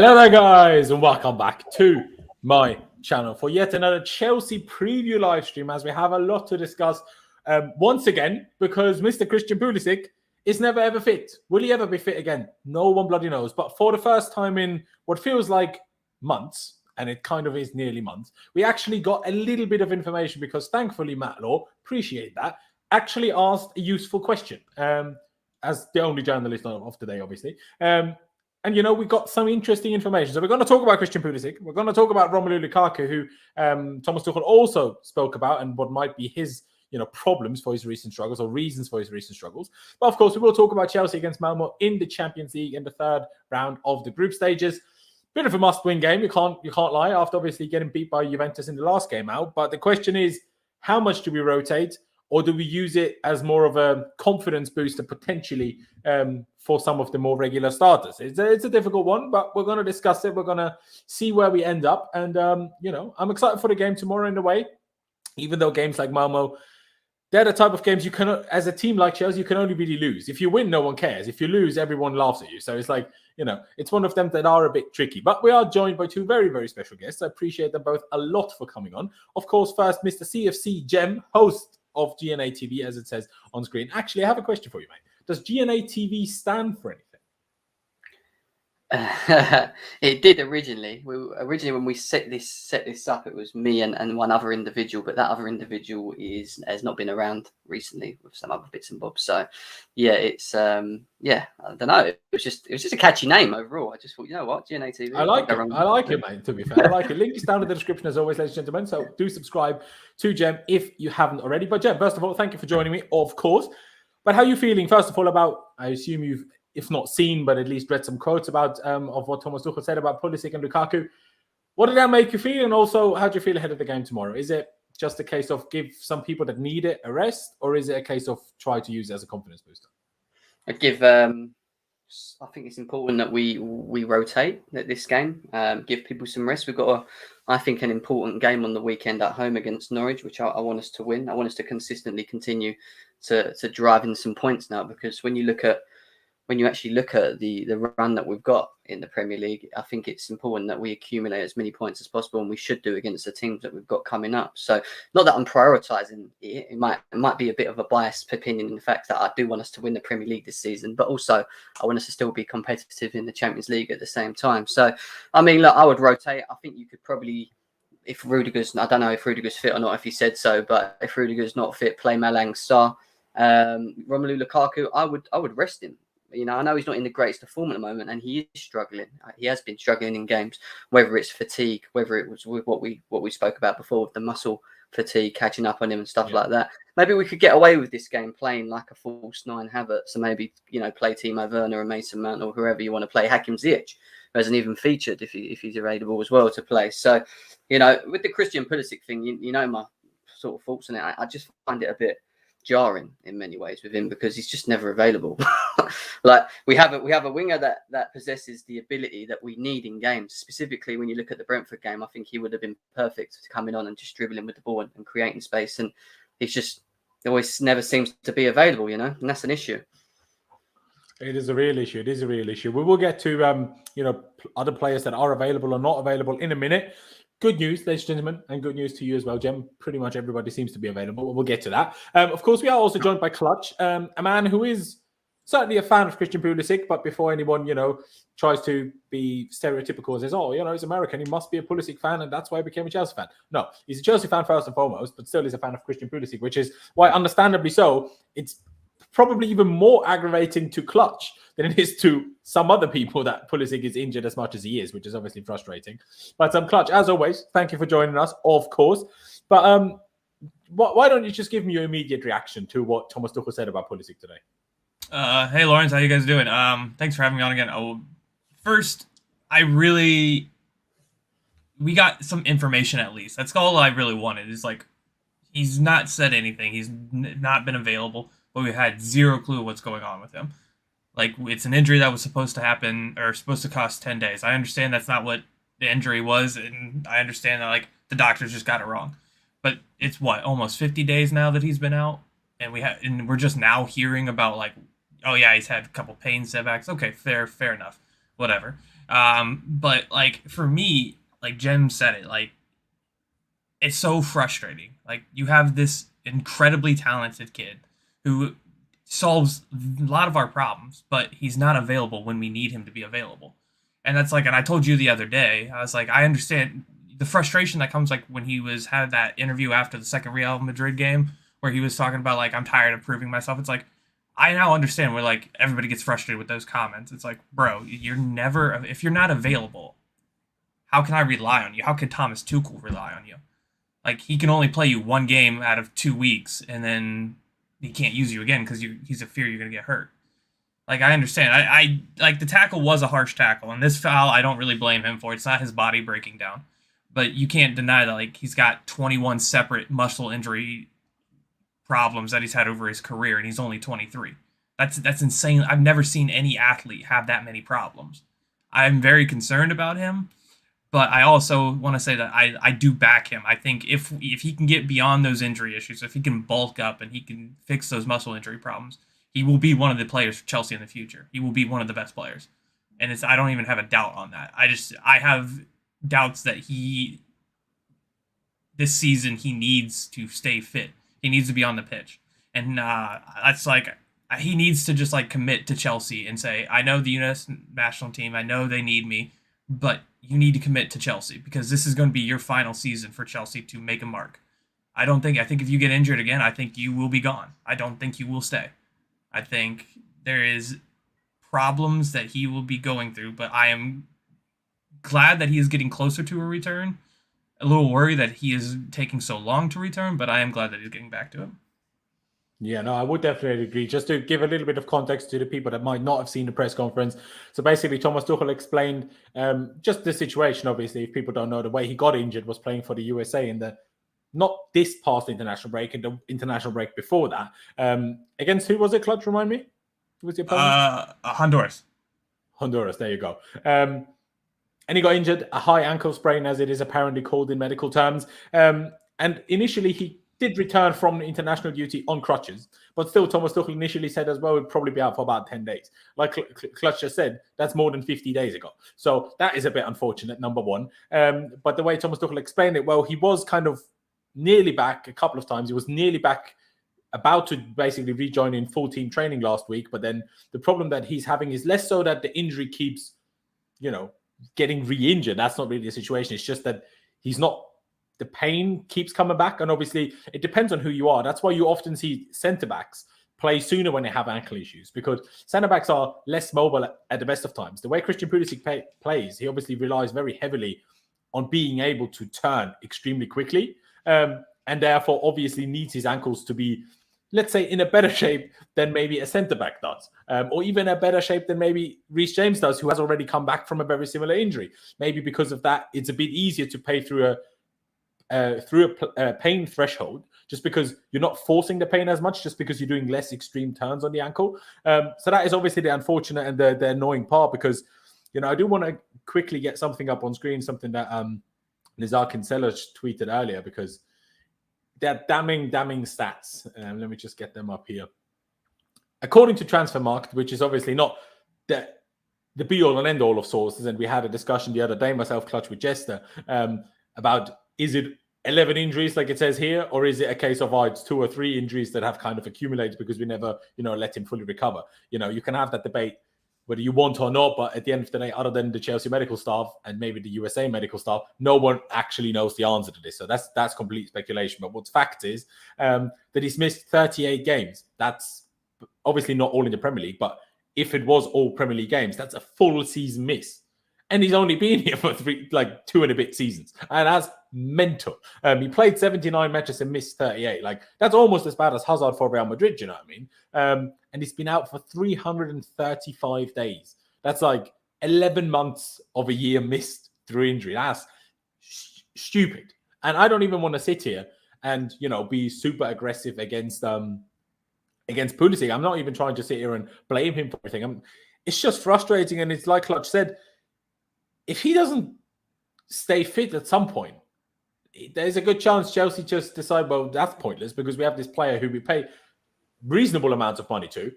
Hello there, guys, and welcome back to my channel for yet another Chelsea preview live stream, as we have a lot to discuss once again, because Mr. Christian Pulisic is never ever fit. Will he ever be fit again? No one bloody knows. But for the first time in what feels like months, and it kind of is nearly months, we actually got a little bit of information because thankfully Matt Law, appreciate that, actually asked a useful question, as the only journalist of today, obviously. And, you know, we got some interesting information. So we're going to talk about Christian Pulisic. We're going to talk about Romelu Lukaku, who Thomas Tuchel also spoke about, and what might be his, problems for his recent struggles or reasons for his recent struggles. But, of course, we will talk about Chelsea against Malmo in the Champions League in the third round of the group stages. Bit of a must-win game. You can't lie, after obviously getting beat by Juventus in the last game out. But the question is, how much do we rotate? Or do we use it as more of a confidence booster potentially for some of the more regular starters? It's a difficult one, but we're going to discuss it. We're going to see where we end up. And, I'm excited for the game tomorrow in a way, even though games like Malmo, they're the type of games you cannot, as a team like Chelsea, you can only really lose. If you win, no one cares. If you lose, everyone laughs at you. So it's like, it's one of them that are a bit tricky. But we are joined by two very, very special guests. I appreciate them both a lot for coming on. Of course, first, Mr. CFC Gem, host of GNA TV, as it says on screen. Actually, I have a question for you, mate. Does GNA TV stand for anything? It did originally. When we set this up, it was me and one other individual, but that other individual has not been around recently with some other bits and bobs. So yeah, it's I don't know. It was just a catchy name overall. I just thought, you know what, GNA TV. I like it, mate. To be fair, I like it. Link is down in the description as always, ladies and gentlemen. So do subscribe to Gem if you haven't already. But Gem, first of all, thank you for joining me, of course. But how are you feeling, first of all, about, I assume you've, if not seen, but at least read some quotes about of what Thomas Tuchel said about Pulisic and Lukaku. What did that make you feel? And also, how do you feel ahead of the game tomorrow? Is it just a case of give some people that need it a rest, or is it a case of try to use it as a confidence booster? I think it's important that we rotate at this game, give people some rest. We've got, I think, an important game on the weekend at home against Norwich, which I want us to win. I want us to consistently continue to drive in some points now, because when you actually look at the run that we've got in the Premier League, I think it's important that we accumulate as many points as possible, and we should do against the teams that we've got coming up. So not that I'm prioritising it. It might be a bit of a biased opinion in the fact that I do want us to win the Premier League this season, but also I want us to still be competitive in the Champions League at the same time. So, I mean, look, I would rotate. I think you could probably, if Rudiger's, I don't know if Rudiger's fit or not, if he said so, but if Rudiger's not fit, play Malang Sarr. Romelu Lukaku, I would rest him. I know he's not in the greatest of form at the moment, and he is struggling. He has been struggling in games, whether it's fatigue, whether it was with what we spoke about before, with the muscle fatigue catching up on him and stuff like that. Maybe we could get away with this game playing like a false nine Havertz, so maybe play Timo Werner and Mason Mount, or whoever you want to play. Hakim Ziyech, who hasn't even featured if he's available as well to play. So, with the Christian Pulisic thing, you know my sort of thoughts on it. I just find it a bit jarring in many ways with him, because he's just never available. Like we have a winger that possesses the ability that we need in games. Specifically, when you look at the Brentford game, I think he would have been perfect coming on and just dribbling with the ball and creating space. And he's just always never seems to be available, and that's an issue. It is a real issue. It is a real issue. We will get to other players that are available or not available in a minute. Good news, ladies and gentlemen, and good news to you as well, Jem. Pretty much everybody seems to be available. We'll get to that. Of course, we are also joined by Clutch, a man who is certainly a fan of Christian Pulisic, but before anyone, tries to be stereotypical and says, he's American, he must be a Pulisic fan, and that's why he became a Chelsea fan. No, he's a Chelsea fan first and foremost, but still is a fan of Christian Pulisic, which is why, understandably so, it's probably even more aggravating to Clutch than it is to some other people that Pulisic is injured as much as he is, which is obviously frustrating. But Clutch, as always, thank you for joining us, of course. But why don't you just give me your immediate reaction to what Thomas Tuchel said about Pulisic today? Hey, Laurenz, how you guys doing? Thanks for having me on again. First, we got some information at least. That's all I really wanted. Is like, he's not said anything. He's not been available, but we had zero clue what's going on with him. Like, it's an injury that was supposed to happen or supposed to cost 10 days. I understand that's not what the injury was, and I understand that, the doctors just got it wrong. But it's almost 50 days now that he's been out, and we're just now hearing about, oh yeah, he's had a couple pain setbacks. Okay, fair enough. Whatever. But like for me, like Jem said it, like it's so frustrating. Like you have this incredibly talented kid who solves a lot of our problems, but he's not available when we need him to be available. And that's like, and I told you the other day, I was like, I understand the frustration that comes like when he had that interview after the second Real Madrid game where he was talking about like, I'm tired of proving myself. It's like, I now understand where like everybody gets frustrated with those comments. It's like, bro, if you're not available, how can I rely on you? How can Thomas Tuchel rely on you? Like he can only play you one game out of 2 weeks, and then he can't use you again because he's a fear you're gonna get hurt. Like I understand. I like the tackle was a harsh tackle, and this foul I don't really blame him for. It's not his body breaking down, but you can't deny that like he's got 21 separate muscle injury problems that he's had over his career, and he's only 23. That's insane. I've never seen any athlete have that many problems. I'm very concerned about him, but I also want to say that I do back him. I think if he can get beyond those injury issues, if he can bulk up and he can fix those muscle injury problems, he will be one of the players for Chelsea in the future. He will be one of the best players. And I don't even have a doubt on that. I have doubts that this season he needs to stay fit. He needs to be on the pitch. And that's like, he needs to just like commit to Chelsea and say, I know the US national team, I know they need me, but you need to commit to Chelsea because this is going to be your final season for Chelsea to make a mark. I think if you get injured again, I think you will be gone. I don't think you will stay. I think there is problems that he will be going through, but I am glad that he is getting closer to a return. A little worried that he is taking so long to return, but I am glad that he's getting back to it. Yeah, no, I would definitely agree. Just to give a little bit of context to the people that might not have seen the press conference. So basically, Thomas Tuchel explained just the situation, obviously, if people don't know, the way he got injured was playing for the USA in not this past international break, and the international break before that. Against who was it, Clutch? Remind me? Who was the opponent? Honduras. Honduras, there you go. And he got injured, a high ankle sprain, as it is apparently called in medical terms. And initially, he did return from international duty on crutches, but still, Thomas Tuchel initially said as well would probably be out for about 10 days. Like Clutch just said, that's more than 50 days ago. So that is a bit unfortunate, number one. But the way Thomas Tuchel explained it, well, he was kind of nearly back a couple of times. He was nearly back, about to basically rejoin in full team training last week. But then the problem that he's having is less so that the injury keeps, getting re-injured. That's not really the situation. It's just that the pain keeps coming back. And obviously it depends on who you are. That's why you often see centre-backs play sooner when they have ankle issues, because centre-backs are less mobile at the best of times. The way Christian Pulisic plays, he obviously relies very heavily on being able to turn extremely quickly. And therefore obviously needs his ankles to be, let's say, in a better shape than maybe a centre-back does, or even a better shape than maybe Reece James does, who has already come back from a very similar injury. Maybe because of that, it's a bit easier to pay through a pain threshold, just because you're not forcing the pain as much, just because you're doing less extreme turns on the ankle. So that is obviously the unfortunate and the annoying part, because, I do want to quickly get something up on screen, something that Nizar Kinsella tweeted earlier, because they're damning stats. Let me just get them up here. According to Transfermarkt, which is obviously not the be-all and end-all of sources, and we had a discussion the other day, myself, Clutch, with Jester, about, is it 11 injuries like it says here, or is it a case of, it's 2 or 3 injuries that have kind of accumulated because we never, let him fully recover? You can have that debate whether you want or not, but at the end of the day, other than the Chelsea medical staff and maybe the USA medical staff, no one actually knows the answer to this. So that's complete speculation. But what's fact is that he's missed 38 games. That's obviously not all in the Premier League, but if it was all Premier League games, that's a full season miss. And he's only been here for 2 and a bit seasons. And that's mental. He played 79 matches and missed 38. That's almost as bad as Hazard for Real Madrid, you know what I mean? And he's been out for 335 days. That's 11 months of a year missed through injury. That's stupid. And I don't even want to sit here and, be super aggressive against Pulisic. I'm not even trying to sit here and blame him for everything. It's just frustrating. And it's like Clutch said, if he doesn't stay fit at some point, there's a good chance Chelsea just decide, well, that's pointless because we have this player who we pay reasonable amounts of money to.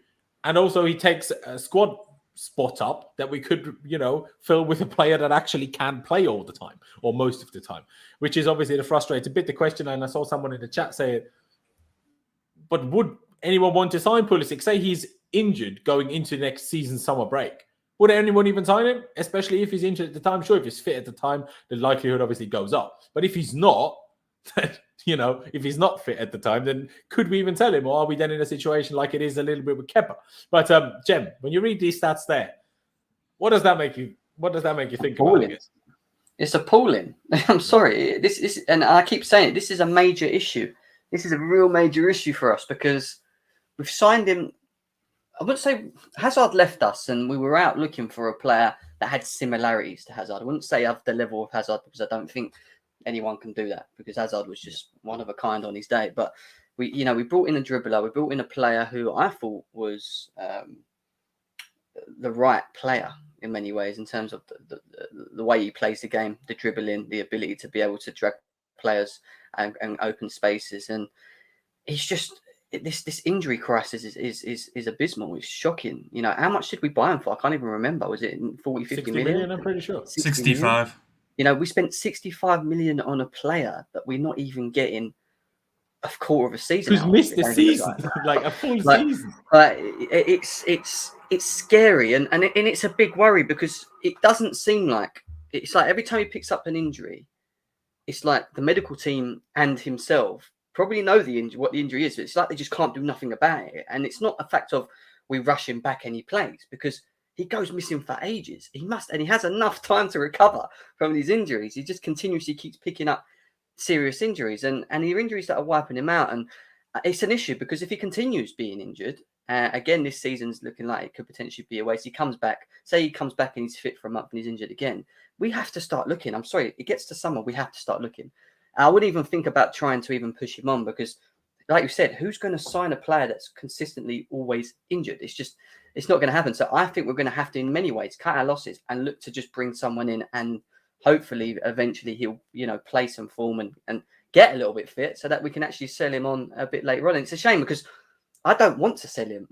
And also he takes a squad spot up that we could, fill with a player that actually can play all the time or most of the time, which is obviously the frustrating bit. The question, and I saw someone in the chat say it, but would anyone want to sign Pulisic? Say he's injured going into next season's summer break. Would anyone even sign him? Especially if he's injured at the time. Sure, if he's fit at the time, the likelihood obviously goes up. But if he's not, then, if he's not fit at the time, then could we even sell him? Or are we then in a situation like it is a little bit with Kepa? But Jem, when you read these stats there, what does that make you think about it? It's appalling. I'm sorry. This is, and I keep saying it, this is a major issue. This is a real major issue for us because we've signed him. I wouldn't say Hazard left us and we were out looking for a player that had similarities to Hazard. I wouldn't say of the level of Hazard because I don't think anyone can do that because Hazard was just one of a kind on his day. But we brought in a dribbler. We brought in a player who I thought was the right player in many ways in terms of the way he plays the game, the dribbling, the ability to be able to drag players and open spaces. And he's just... This injury crisis is abysmal. It's shocking. How much did we buy him for? I can't even remember. Was it 40, 50 million? I'm pretty sure. 65. We spent 65 million on a player that we're not even getting a quarter of a season. Who's missed the season, like a full season. It's scary and it's a big worry because it doesn't seem like it's like every time he picks up an injury, it's like the medical team and himself probably know what the injury is. It's like they just can't do nothing about it. And it's not a fact of we rush him back and he plays because he goes missing for ages. He has enough time to recover from these injuries. He just continuously keeps picking up serious injuries and the injuries that are wiping him out. And it's an issue because if he continues being injured, again, this season's looking like it could potentially be a waste. He comes back and he's fit for a month and he's injured again. We have to start looking. I'm sorry, it gets to summer. We have to start looking. I wouldn't even think about trying to even push him on because, like you said, who's going to sign a player that's consistently always injured? It's not going to happen. So I think we're going to have to, in many ways, cut our losses and look to just bring someone in and hopefully eventually he'll, play some form and get a little bit fit so that we can actually sell him on a bit later on. And it's a shame because I don't want to sell him.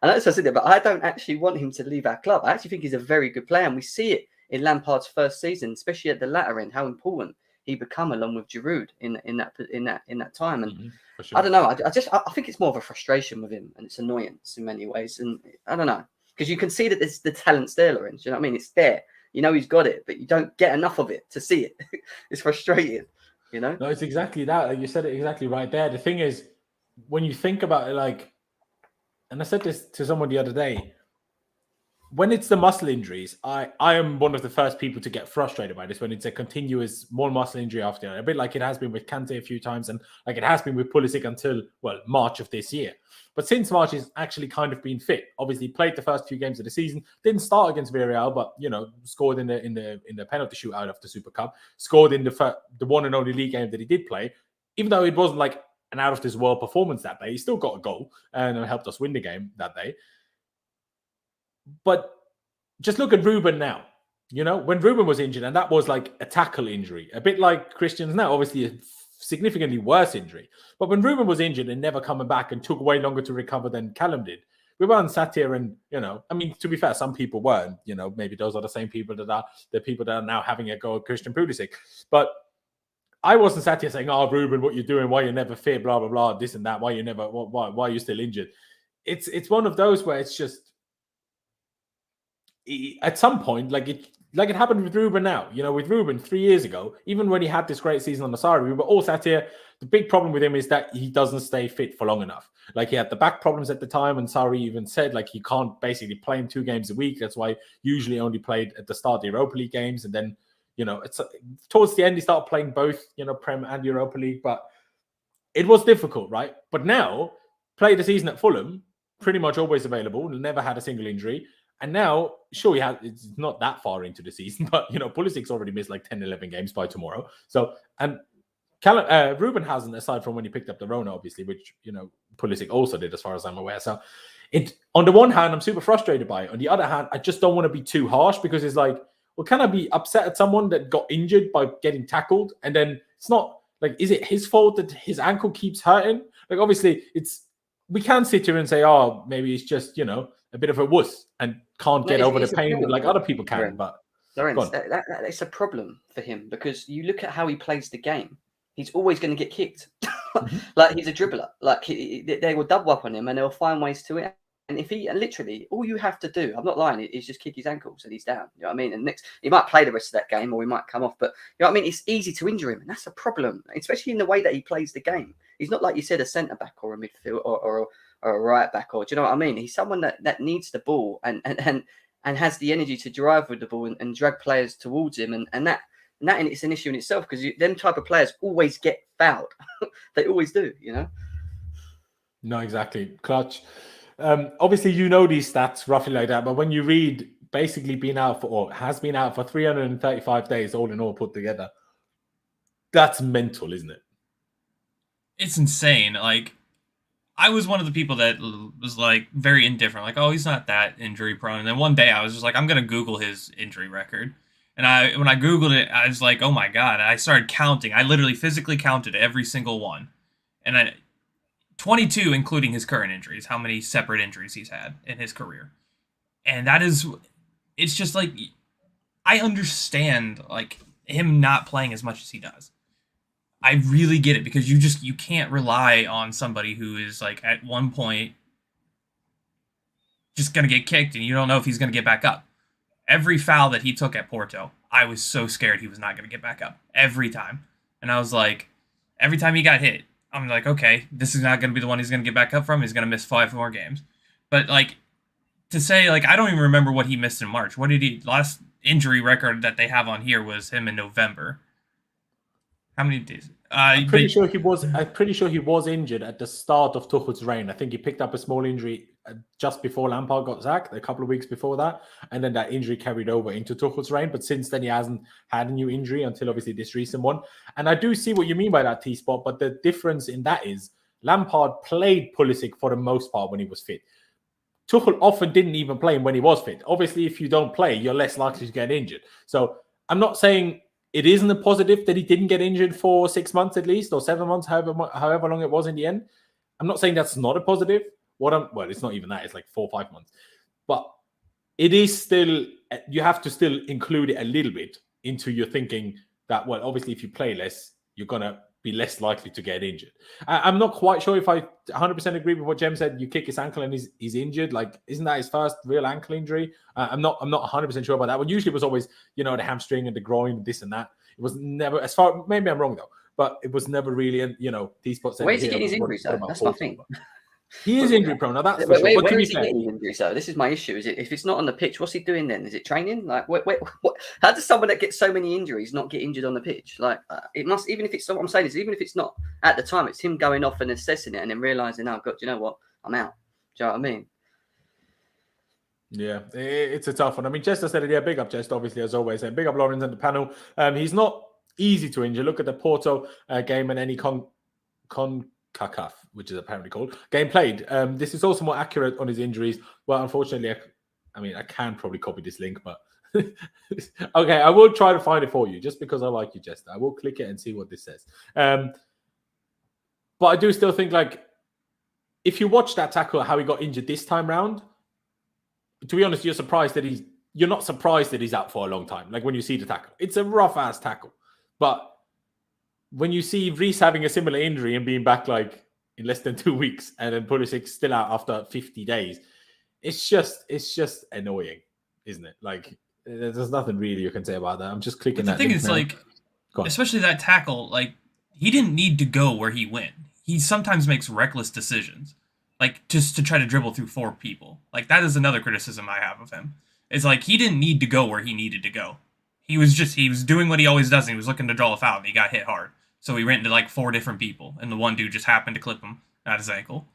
I know I said that, but I don't actually want him to leave our club. I actually think he's a very good player. And we see it in Lampard's first season, especially at the latter end, how important he become along with Giroud in that time. And sure. I don't know. I think it's more of a frustration with him and it's annoyance in many ways. And I don't know, because you can see that the talent's there, Laurenz. You know what I mean? It's there. He's got it, but you don't get enough of it to see it. It's frustrating, No, it's exactly that. Like you said it exactly right there. The thing is, when you think about it, and I said this to someone the other day, when it's the muscle injuries, I am one of the first people to get frustrated by this when it's a continuous one muscle injury after another, a bit like it has been with Kante a few times and like it has been with Pulisic until, March of this year. But since March, he's actually kind of been fit. Obviously, played the first few games of the season, didn't start against Villarreal, but, scored in the penalty shootout of the Super Cup, scored in the one and only league game that he did play, even though it wasn't like an out of this world performance that day. He still got a goal and helped us win the game that day. But just look at Ruben now. When Ruben was injured, and that was like a tackle injury, a bit like Christian's now, obviously a significantly worse injury. But when Ruben was injured and never coming back and took way longer to recover than Callum did, we weren't sat here and, to be fair, some people weren't, maybe those are the same people that are now having a go at Christian Pulisic. But I wasn't sat here saying, "Oh, Ruben, what you're doing, why you're never fit, blah, blah, blah, this and that, why are you still injured?" It's one of those where it's just, at some point, like it happened with Ruben now. With Ruben 3 years ago, even when he had this great season on the Sarri, we were all sat here. The big problem with him is that he doesn't stay fit for long enough. Like he had the back problems at the time, and Sarri even said like he can't basically play him 2 games a week. That's why usually only played at the start of the Europa League games, and then it's towards the end he started playing both Prem and Europa League. But it was difficult, right? But now played the season at Fulham, pretty much always available, never had a single injury. And now, sure, it's not that far into the season, but, Pulisic's already missed like 10, 11 games by tomorrow. So, and Ruben hasn't, aside from when he picked up the Rona, obviously, which, Pulisic also did, as far as I'm aware. So, on the one hand, I'm super frustrated by it. On the other hand, I just don't want to be too harsh because it's like, well, can I be upset at someone that got injured by getting tackled? And then it's not like, is it his fault that his ankle keeps hurting? Like, obviously, we can't sit here and say, oh, maybe it's just, a bit of a wuss. And can't get over the pain problem, like other people can. But Laurenz, it's a problem for him because you look at how he plays the game. He's always going to get kicked. Like he's a dribbler. Like they will double up on him and they'll find ways to it. And if he literally, all you have to do, I'm not lying, is just kick his ankles and he's down. You know what I mean? And next, he might play the rest of that game or he might come off. But you know what I mean? It's easy to injure him, and that's a problem, especially in the way that he plays the game. He's not like you said, a centre back or a midfield or a right back, or do you know what I mean? He's someone that needs the ball and has the energy to drive with the ball and drag players towards him, and that it's an issue in itself because them type of players always get fouled. They always do, you know. No, exactly. Clutch. Obviously, you know these stats roughly like that, but when you read basically has been out for 335 days, all in all put together, that's mental, isn't it? It's insane. Like, I was one of the people that was like very indifferent, like, oh, he's not that injury prone. And then one day I was just like, I'm gonna Google his injury record. And when I Googled it, I was like, oh my God. And I started counting. I literally physically counted every single one. And 22, including his current injuries, how many separate injuries he's had in his career. And it's just like, I understand like him not playing as much as he does. I really get it because you can't rely on somebody who is like at one point just going to get kicked and you don't know if he's going to get back up. Every foul that he took at Porto, I was so scared he was not going to get back up every time. And I was like, every time he got hit, I'm like, okay, this is not going to be the one he's going to get back up from. He's going to miss 5 more games. But like to say, like, I don't even remember what he missed in March. Last injury record that they have on here was him in November. How many days? I'm pretty sure he was injured at the start of Tuchel's reign. I think he picked up a small injury just before Lampard got sacked, a couple of weeks before that, and then that injury carried over into Tuchel's reign. But since then, he hasn't had a new injury until obviously this recent one. And I do see what you mean by that, T-Spot. But the difference in that is Lampard played Pulisic for the most part when he was fit. Tuchel often didn't even play him when he was fit. Obviously, if you don't play, you're less likely to get injured. So I'm not saying it isn't a positive that he didn't get injured for 6 months at least, or 7 months, however long it was in the end. I'm not saying that's not a positive. Well, it's not even that. It's like 4 or 5 months. But it is still, you have to still include it a little bit into your thinking that, well, obviously if you play less, you're going to be less likely to get injured. I'm not quite sure if I 100% agree with what Jem said. You kick his ankle and he's injured. Like, isn't that his first real ankle injury? I'm not 100% sure about that one. Usually it was always, the hamstring and the groin, this and that. It was never, maybe I'm wrong though, but it was never really, these spots. Where's he getting his injuries though? That's my thing. He is injury prone. Now that's for sure. Where is he getting injuries though? This is my issue. Is it if it's not on the pitch, what's he doing then? Is it training? Like, what? How does someone that gets so many injuries not get injured on the pitch? Like, it must. Even if it's what I'm saying is, even if it's not at the time, it's him going off and assessing it and then realizing, oh God, you know what? I'm out. Do you know what I mean? Yeah, it's a tough one. I mean, Chester said it. Yeah, big up Chester, obviously, as always. And big up Laurenz and the panel. He's not easy to injure. Look at the Porto game and any CONCACAF, which is apparently called, game played. This is also more accurate on his injuries. Well, unfortunately, I can probably copy this link, but okay, I will try to find it for you just because I like you, Chester. I will click it and see what this says. But I do still think, like, if you watch that tackle, how he got injured this time round, to be honest, you're not surprised that he's out for a long time. Like when you see the tackle, it's a rough ass tackle. But when you see Reece having a similar injury and being back like in less than 2 weeks, and then Pulisic still out after 50 days, it's just annoying, isn't it? Like there's nothing really you can say about that. I'm just clicking that. The thing is, like, especially that tackle, like he didn't need to go where he went. He sometimes makes reckless decisions, like just to try to dribble through 4 people. Like that is another criticism I have of him. It's like he didn't need to go where he needed to go. He was doing what he always does, and he was looking to draw a foul, and he got hit hard. So he ran into like 4 different people, and the one dude just happened to clip him at his ankle.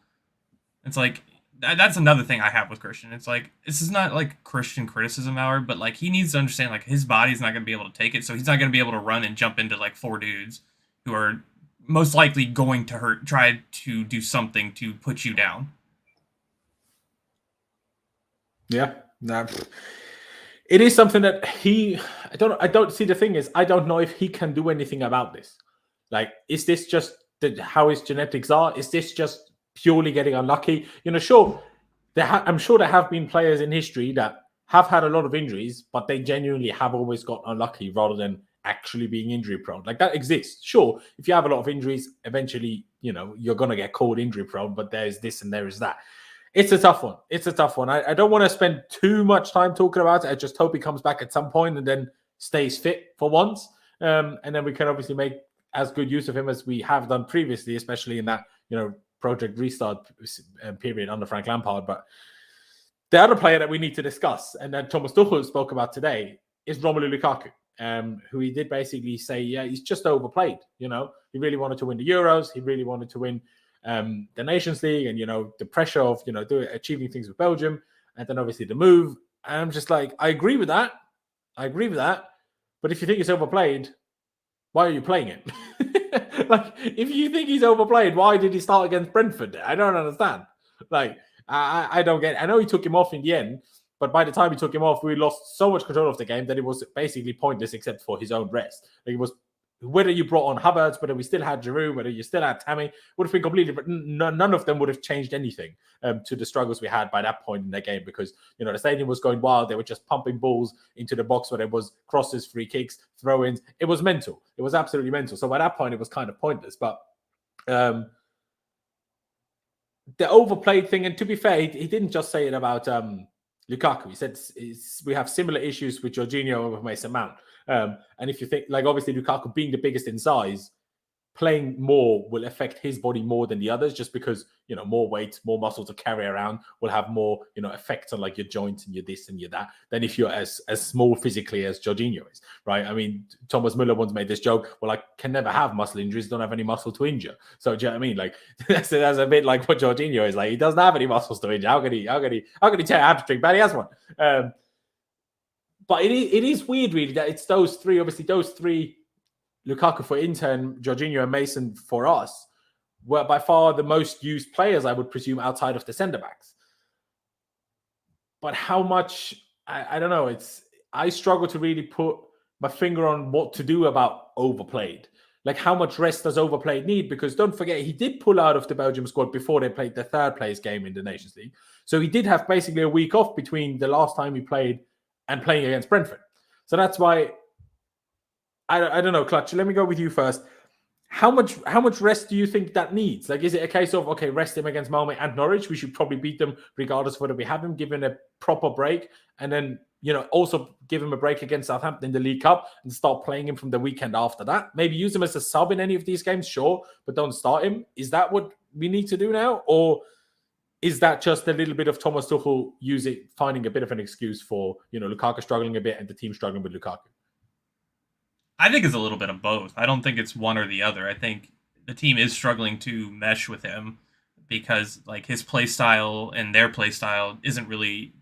It's like, that's another thing I have with Christian. It's like, this is not like Christian criticism hour, but like he needs to understand like his body's not going to be able to take it, so he's not going to be able to run and jump into like 4 dudes who are most likely going to try to do something to put you down. Yeah, no. It is something that I don't see. The thing is, I don't know if he can do anything about this. Like, is this just how his genetics are? Is this just purely getting unlucky? Sure, I'm sure there have been players in history that have had a lot of injuries, but they genuinely have always got unlucky rather than actually being injury prone. Like that exists. Sure, if you have a lot of injuries, eventually, you're going to get called injury prone, but there's this and there is that. It's a tough one. I don't want to spend too much time talking about it. I just hope he comes back at some point and then stays fit for once. And then we can obviously make as good use of him as we have done previously, especially in that, project restart period under Frank Lampard. But the other player that we need to discuss, and that Thomas Tuchel spoke about today, is Romelu Lukaku, who he did basically say, yeah, he's just overplayed. He really wanted to win the Euros. He really wanted to win the Nations League and, the pressure of, achieving things with Belgium. And then obviously the move. And I'm just like, I agree with that. But if you think he's overplayed, why are you playing him? Like, if you think he's overplayed, why did he start against Brentford? I don't understand. Like, I don't get it. I know he took him off in the end, but by the time he took him off, we lost so much control of the game that it was basically pointless except for his own rest. Like, it was, whether you brought on Havertz, whether we still had Giroud, whether you still had Tammy, would have been completely different. None of them would have changed anything to the struggles we had by that point in the game because, the stadium was going wild. They were just pumping balls into the box where there was crosses, free kicks, throw-ins. It was mental. It was absolutely mental. So by that point, it was kind of pointless. But the overplayed thing, and to be fair, he didn't just say it about Lukaku. He said we have similar issues with Jorginho and with Mason Mount. And if you think, like, obviously Lukaku being the biggest in size, playing more will affect his body more than the others, just because, more weight, more muscle to carry around will have more, effects on like your joints and your this and your that than if you're as small physically as Jorginho is, right? I mean, Thomas Müller once made this joke, well, I can never have muscle injuries, don't have any muscle to injure. So do you know what I mean? Like that's a bit like what Jorginho is like. He doesn't have any muscles to injure. How could he tear a hamstring? But he has one. But it is weird, really, that it's those three, Lukaku for Inter and Jorginho and Mason for us, were by far the most used players, I would presume, outside of the centre-backs. But how much, I don't know, I struggle to really put my finger on what to do about overplayed. Like, how much rest does overplayed need? Because don't forget, he did pull out of the Belgium squad before they played the third place game in the Nations League. So he did have basically a week off between the last time he played and playing against Brentford. So that's why, I don't know, Clutch, let me go with you first. How much rest do you think that needs? Like, is it a case of, okay, rest him against Malmö and Norwich? We should probably beat them regardless of whether we have him, give him a proper break. And then, also give him a break against Southampton in the League Cup and start playing him from the weekend after that. Maybe use him as a sub in any of these games, sure, but don't start him. Is that what we need to do now? Or is that just a little bit of Thomas Tuchel finding a bit of an excuse for, Lukaku struggling a bit and the team struggling with Lukaku? I think it's a little bit of both. I don't think it's one or the other. I think the team is struggling to mesh with him because, like, his play style and their play style isn't really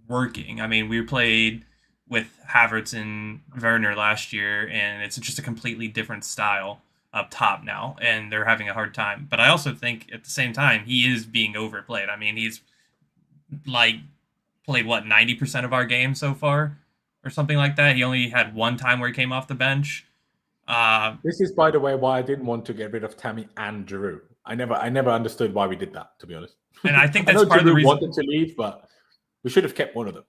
working. I mean, we played with Havertz and Werner last year, and it's just a completely different style up top now, and they're having a hard time. But I also think at the same time, he is being overplayed. I mean, he's like played 90% of our games so far or something like that. He only had one time where he came off the bench. This is, by the way, why I didn't want to get rid of Tammy and Giroud. I never understood why we did that, to be honest. And I think that's part of the reason wanted to leave, but we should have kept one of them.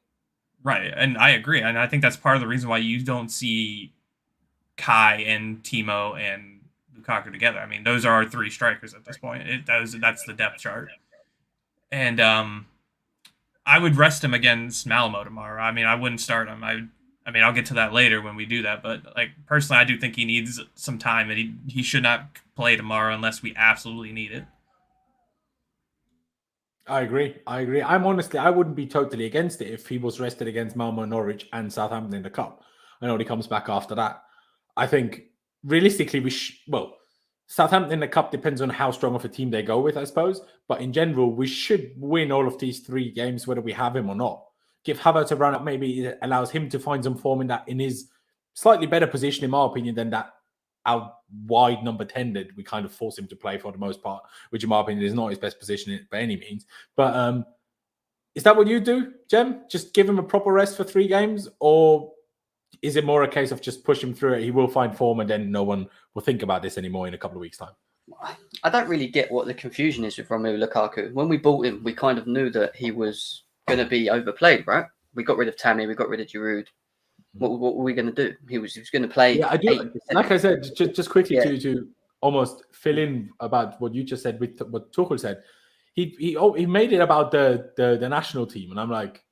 Right, and I agree. And I think that's part of the reason why you don't see Kai and Timo and Lukaku together. I mean, those are our three strikers at this point. That's the depth chart. And I would rest him against Malmo tomorrow. I mean, I wouldn't start him. I mean, I'll get to that later when we do that. But, like, personally, I do think he needs some time, and he should not play tomorrow unless we absolutely need it. I agree. I wouldn't be totally against it if he was rested against Malmo, Norwich, and Southampton in the Cup. I know he comes back after that. I think, realistically, Southampton in the Cup depends on how strong of a team they go with, I suppose. But in general, we should win all of these three games, whether we have him or not. Give Havertz a run up, maybe it allows him to find some form in his slightly better position, in my opinion, than that out wide number 10 that we kind of force him to play for the most part, which in my opinion is not his best position by any means. But is that what you do, Jem? Just give him a proper rest for 3 games? Or is it more a case of just push him through it? He will find form and then no one will think about this anymore in a couple of weeks' time. I don't really get what the confusion is with Romelu Lukaku. When we bought him, we kind of knew that he was going to be overplayed, right? We got rid of Tammy. We got rid of Giroud. What were we going to do? He was going to play. Yeah, I do. 80%. Like I said, just quickly to almost fill in about what you just said with what Tuchel said. He made it about the national team, and I'm like,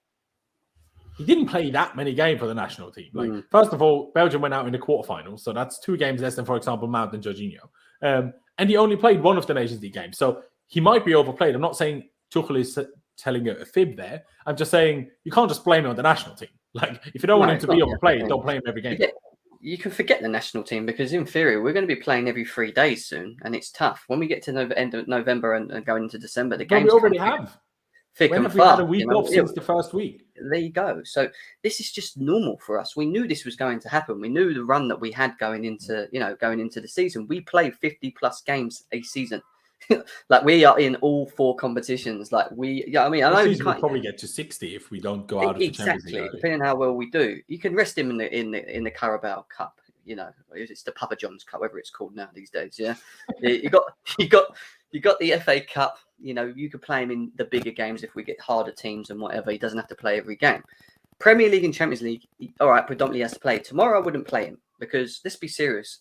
he didn't play that many games for the national team. Like, first of all, Belgium went out in the quarterfinals, so that's 2 games less than, for example, Mount and Jorginho. And he only played one of the Nations League games, so he might be overplayed. I'm not saying Tuchel is telling a fib there. I'm just saying you can't just blame it on the national team. Like, if you don't want him to be overplayed, don't play him every game. You can forget the national team because, in theory, we're going to be playing every 3 days soon, and it's tough. When we get to the end of November and going into December, the games we already have. When have we had a week off since the first week? There you go. So this is just normal for us. We knew this was going to happen. We knew the run that we had going into the season. We play 50+ games a season. Like, we are in all 4 competitions. Like, I know we can't probably get to 60 if we don't go out of the Champions League. Exactly, depending on how well we do. You can rest him in the Carabao Cup. It's the Papa John's Cup, whatever it's called now these days. Yeah, you got the FA Cup. You could play him in the bigger games if we get harder teams and whatever. He doesn't have to play every game. Premier League and Champions League, all right, predominantly has to play. Tomorrow I wouldn't play him because, let's be serious,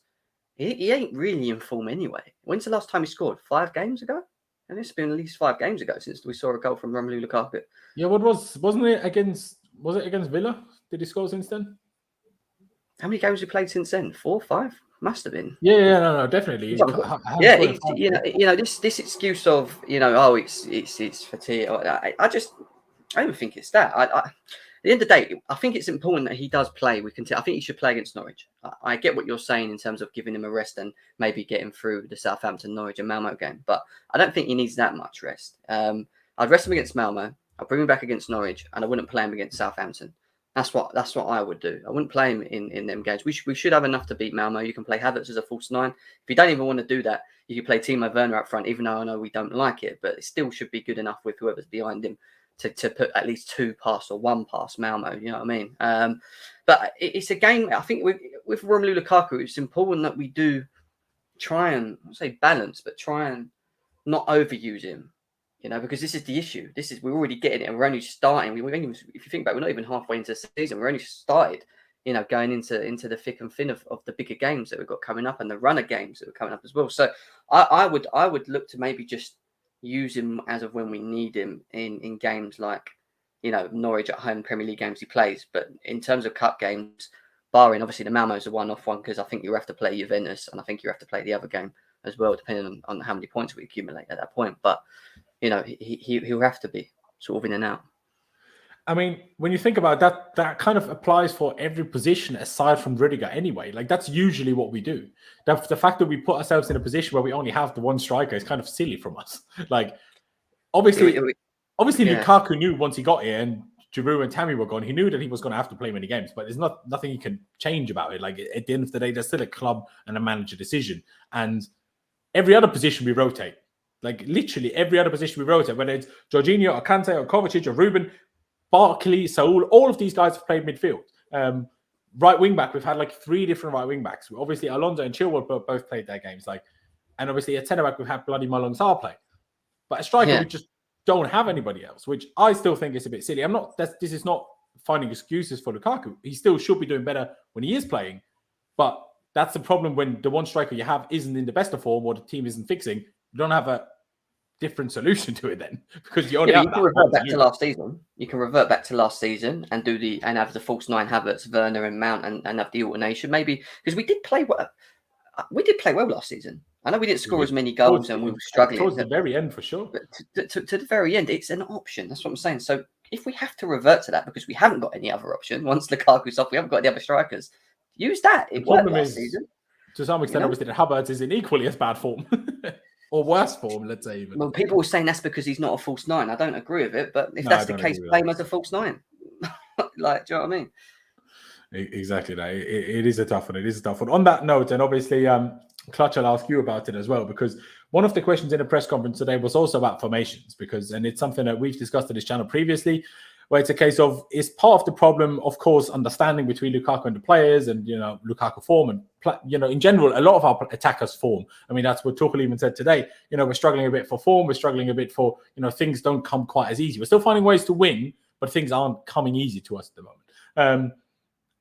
he ain't really in form anyway. When's the last time he scored? 5 games ago? And it's been at least 5 games ago since we saw a goal from Romelu Lukaku. Yeah, wasn't it against Villa? Did he score since then? How many games have we played since then? 4, 5? Must have been. Yeah, no, definitely. This excuse of it's fatigue. I don't think it's that. At the end of the day, I think it's important that he does play. I think he should play against Norwich. I get what you're saying in terms of giving him a rest and maybe getting through the Southampton, Norwich, and Malmo game, but I don't think he needs that much rest. I'd rest him against Malmo. I'd bring him back against Norwich, and I wouldn't play him against Southampton. That's what I would do. I wouldn't play him in them games. We should have enough to beat Malmo. You can play Havertz as a false 9. If you don't even want to do that, you can play Timo Werner up front, even though I know we don't like it, but it still should be good enough with whoever's behind him to put at least 2 past or 1 past Malmo. You know what I mean? But it's a game. I think with Romelu Lukaku, it's important that we do try and, I won't say balance, but try and not overuse him. Because this is the issue. We're already getting it, and we're only starting. If you think back, we're not even halfway into the season. We're only started, going into the thick and thin of the bigger games that we've got coming up and the runner games that are coming up as well. So I would look to maybe just use him as of when we need him in games like, Norwich at home, Premier League games he plays. But in terms of cup games, barring obviously the Malmo's a one-off one because I think you have to play Juventus and I think you have to play the other game as well, depending on how many points we accumulate at that point. But he'll have to be sort of in and out. I mean, when you think about that, that kind of applies for every position aside from Rudiger anyway. Like, that's usually what we do. The fact that we put ourselves in a position where we only have the one striker is kind of silly from us. Like, obviously, Lukaku knew once he got here and Giroud and Tammy were gone, he knew that he was going to have to play many games, but there's nothing he can change about it. Like, at the end of the day, there's still a club and a manager decision. And every other position we rotate. Like, literally every other position we rotate, whether it's Jorginho or Kante or Kovacic or Ruben, Barkley, Saul, all of these guys have played midfield. Right wing back, we've had like 3 different right wing backs. Obviously, Alonso and Chilwell both played their games. And obviously at centre back, we've had bloody Malone Sarr play. But a striker, we just don't have anybody else, which I still think is a bit silly. This is not finding excuses for Lukaku. He still should be doing better when he is playing. But that's the problem when the one striker you have isn't in the best of form or the team isn't fixing. You don't have a different solution to it then, because you only have you can revert back to last season. You can revert back to last season and have the false 9 Havertz, Werner, and Mount, and have the alternation maybe, because we did play well. We did play well last season. I know we didn't score as many goals and we were struggling towards the very end for sure. But to the very end, it's an option. That's what I'm saying. So if we have to revert to that because we haven't got any other option, once Lukaku's off, we haven't got the other strikers. Use that. It worked last season. To some extent, obviously, the Havertz is in equally as bad form. Or worse form, let's say. Even. Well, people were saying that's because he's not a false 9. I don't agree with it, but if that's the case, play him as a false 9. Like, do you know what I mean? Exactly. That. It is a tough one. On that note, and obviously, Clutch, I'll ask you about it as well, because one of the questions in the press conference today was also about formations, and it's something that we've discussed on this channel previously, where it's a case of, is part of the problem, of course, understanding between Lukaku and the players and, Lukaku form and, in general, a lot of our attackers form. I mean, that's what Tuchel even said today. We're struggling a bit for form. We're struggling a bit for, things don't come quite as easy. We're still finding ways to win, but things aren't coming easy to us at the moment.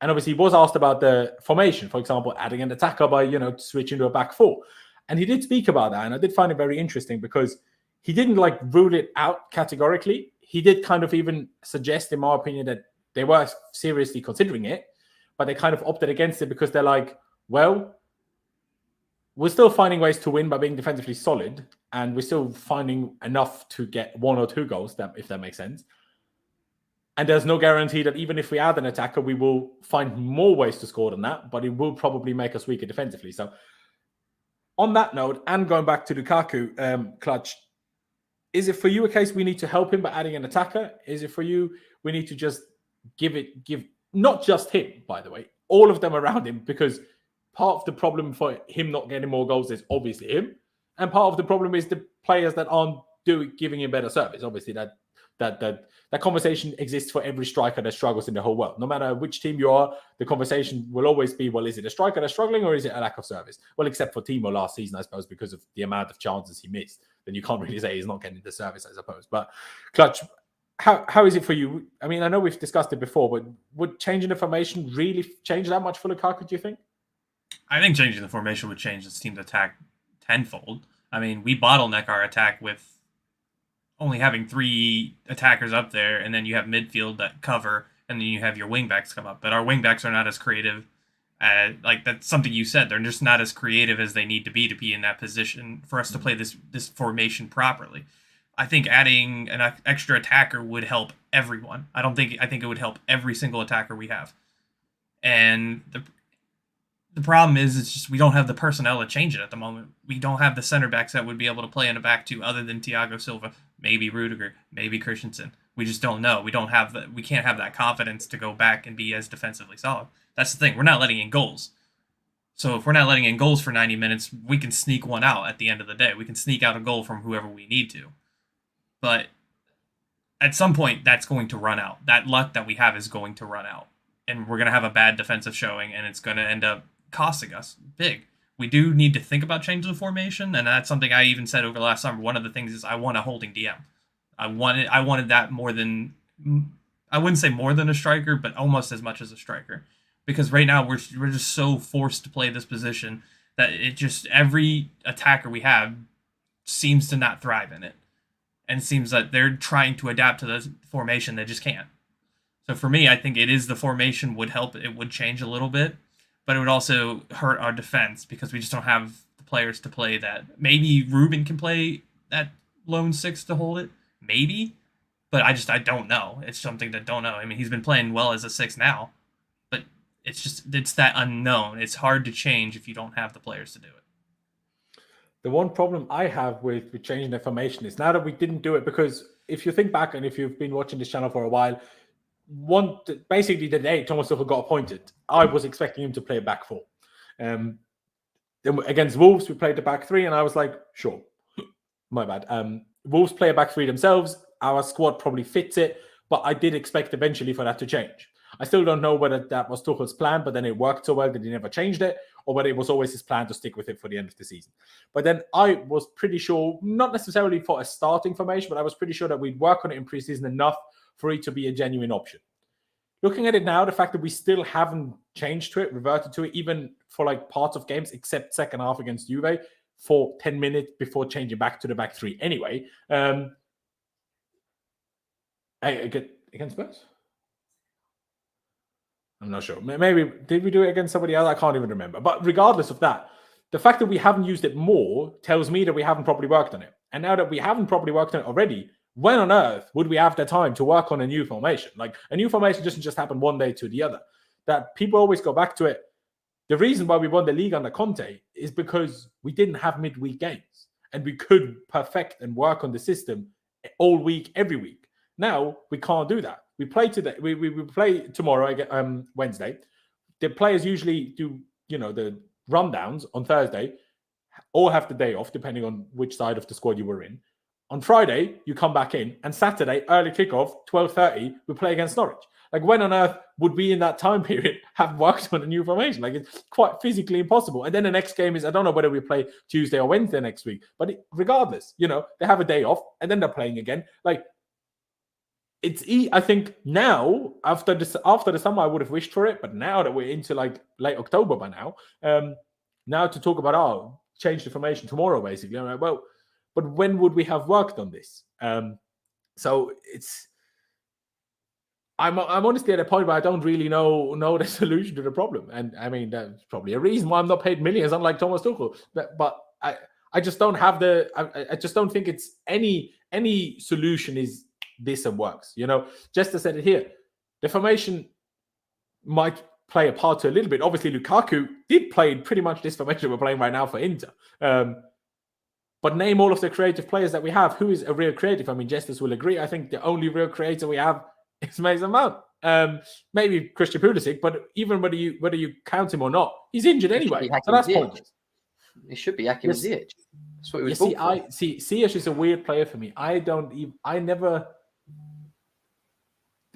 And obviously, he was asked about the formation, for example, adding an attacker by, switching to a back four. And he did speak about that. And I did find it very interesting because he didn't rule it out categorically. He did kind of even suggest, in my opinion, that they were seriously considering it, but they kind of opted against it because they're like, well, we're still finding ways to win by being defensively solid. And we're still finding enough to get 1 or 2 goals, if that makes sense. And there's no guarantee that even if we add an attacker, we will find more ways to score than that, but it will probably make us weaker defensively. So on that note, and going back to Lukaku, Clutch, is it for you a case we need to help him by adding an attacker? Is it for you we need to just give not just him, by the way, all of them around him, because part of the problem for him not getting more goals is obviously him, and part of the problem is the players that aren't giving him better service. Obviously, that conversation exists for every striker that struggles in the whole world. No matter which team you are, the conversation will always be, well, is it a striker that's struggling or is it a lack of service? Well, except for Timo last season, I suppose, because of the amount of chances he missed. Then you can't really say he's not getting the service, I suppose. But Clutch, how is it for you? I mean, I know we've discussed it before, but would changing the formation really change that much for Lukaku, do you think? I think changing the formation would change this team's attack tenfold. I mean, we bottleneck our attack with only having 3 attackers up there, and then you have midfield that cover, and then you have your wingbacks come up. But our wingbacks are not as creative. That's something you said. They're just not as creative as they need to be in that position for us to play this formation properly. I think adding an extra attacker would help everyone. I think it would help every single attacker we have. And the problem is, it's just we don't have the personnel to change it at the moment. We don't have the center backs that would be able to play in a back 2 other than Thiago Silva, maybe Rudiger, maybe Christensen. We just don't know. We can't have that confidence to go back and be as defensively solid. That's the thing. We're not letting in goals. So if we're not letting in goals for 90 minutes, we can sneak one out at the end of the day. We can sneak out a goal from whoever we need to. But at some point, that's going to run out. That luck that we have is going to run out. And we're going to have a bad defensive showing, and it's going to end up costing us big. We do need to think about changing the formation, and that's something I even said over last summer. One of the things is I want a holding DM. I wanted that more than, I wouldn't say more than a striker, but almost as much as a striker. Because right now we're just so forced to play this position that it just, every attacker we have seems to not thrive in it. And it seems that they're trying to adapt to the formation, they just can't. So for me, I think it is the formation would help. It would change a little bit, but it would also hurt our defense because we just don't have the players to play that. Maybe Ruben can play that lone 6 to hold it, maybe, but I don't know. It's something that don't know. I mean, he's been playing well as a 6 now, but it's that unknown. It's hard to change if you don't have the players to do it. The one problem I have with changing the formation is now that we didn't do it, because if you think back and if you've been watching this channel for a while, basically the day Thomas Tuchel got appointed, I was expecting him to play a back 4. Then against Wolves, we played the back 3, and I was like, sure, my bad. Wolves play a back 3 themselves. Our squad probably fits it, but I did expect eventually for that to change. I still don't know whether that was Tuchel's plan, but then it worked so well that he never changed it, or whether it was always his plan to stick with it for the end of the season. But then I was pretty sure, not necessarily for a starting formation, but I was pretty sure that we'd work on it in preseason enough for it to be a genuine option. Looking at it now, the fact that we still haven't changed to it, reverted to it, even for like parts of games, except second half against Juve, for 10 minutes before changing back to the back 3 anyway. Against Spurs? I'm not sure. Maybe, did we do it against somebody else? I can't even remember. But regardless of that, the fact that we haven't used it more tells me that we haven't properly worked on it. And now that we haven't properly worked on it already, when on earth would we have the time to work on a new formation? Like, a new formation doesn't just happen one day to the other. That people always go back to it. The reason why we won the league under Conte is because we didn't have midweek games. And we could perfect and work on the system all week, every week. Now, we can't do that. We play today. We play tomorrow, Wednesday. The players usually do, the rundowns on Thursday, or have the day off, depending on which side of the squad you were in. On Friday, you come back in, and Saturday, early kickoff, 12:30, we play against Norwich. Like, when on earth would we in that time period have worked on a new formation? Like, it's quite physically impossible. And then the next game is, I don't know whether we play Tuesday or Wednesday next week, but regardless, they have a day off, and then they're playing again. Like, I think now after the summer I would have wished for it, but now that we're into like late October by now, now to talk about change the formation tomorrow basically. I'm like, well, but when would we have worked on this? So I'm honestly at a point where I don't really know the solution to the problem, and I mean that's probably a reason why I'm not paid millions, unlike Thomas Tuchel. But I just don't have I just don't think it's any solution is this and works. Just to said it here, the formation might play a part to a little bit. Obviously, Lukaku did play pretty much this formation we're playing right now for Inter. But name all of the creative players that we have. Who is a real creative? I mean, Justice will agree. I think the only real creator we have is Mason Mount. Maybe Christian Pulisic, but even whether you count him or not, he's injured anyway. So that's pointless. It should be Hakim Ziyech. That's what we Ziyech is a weird player for me.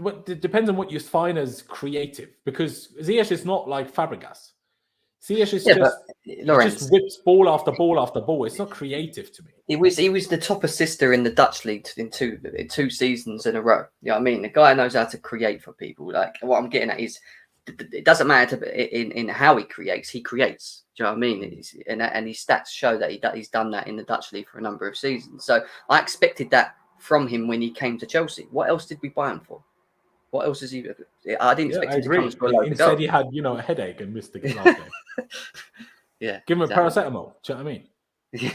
It depends on what you define as creative, because Ziyech is not like Fabregas. Ziyech is just whips ball after ball after ball. It's not creative to me. He was the top assister in the Dutch league in two seasons in a row. You know what I mean? The guy knows how to create for people. Like, what I'm getting at is, it doesn't matter in how he creates. He creates. Do you know what I mean? And his stats show that he's done that in the Dutch league for a number of seasons. So I expected that from him when he came to Chelsea. What else did we buy him for? What else is he? I didn't expect him to come for a load. Instead, he had a headache and missed the game last game. Yeah, give him a paracetamol. Do you know what I mean? Yeah.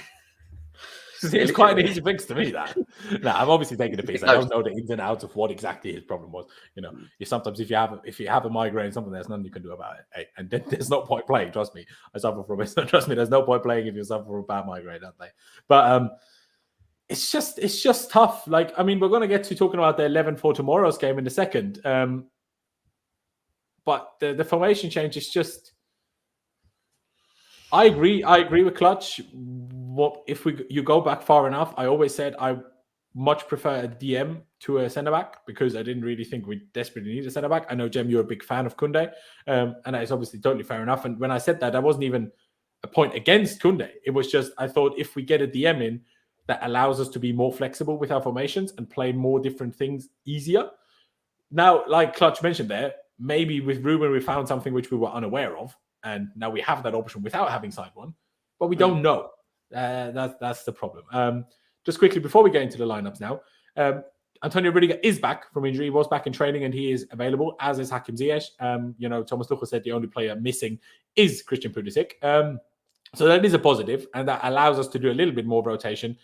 It's quite an easy fix to me. That. I'm obviously taking the piece. I don't know the ins and outs of what exactly his problem was. Sometimes if you have a migraine, something, there's nothing you can do about it. Hey, and there's no point playing. Trust me, I suffer from it. Trust me, there's no point playing if you suffer from a bad migraine, don't they? But it's just tough. Like, I mean, we're going to get to talking about the 11 for tomorrow's game in a second. But the formation change is just. I agree with Clutch. If you go back far enough, I always said I much prefer a DM to a centre back, because I didn't really think we desperately need a centre back. I know, Jem, you're a big fan of Koundé, and that is obviously totally fair enough. And when I said that, I wasn't even a point against Koundé. It was just I thought if we get a DM in that allows us to be more flexible with our formations and play more different things easier. Now, like Clutch mentioned there, maybe with Ruben we found something which we were unaware of, and now we have that option without having signed one, but we don't know. That's the problem. Just quickly before we get into the lineups now, Antonio Rudiger is back from injury. He was back in training and he is available, as is Hakim Ziyech. Thomas Tuchel said the only player missing is Christian Pulisic. So that is a positive, and that allows us to do a little bit more rotation.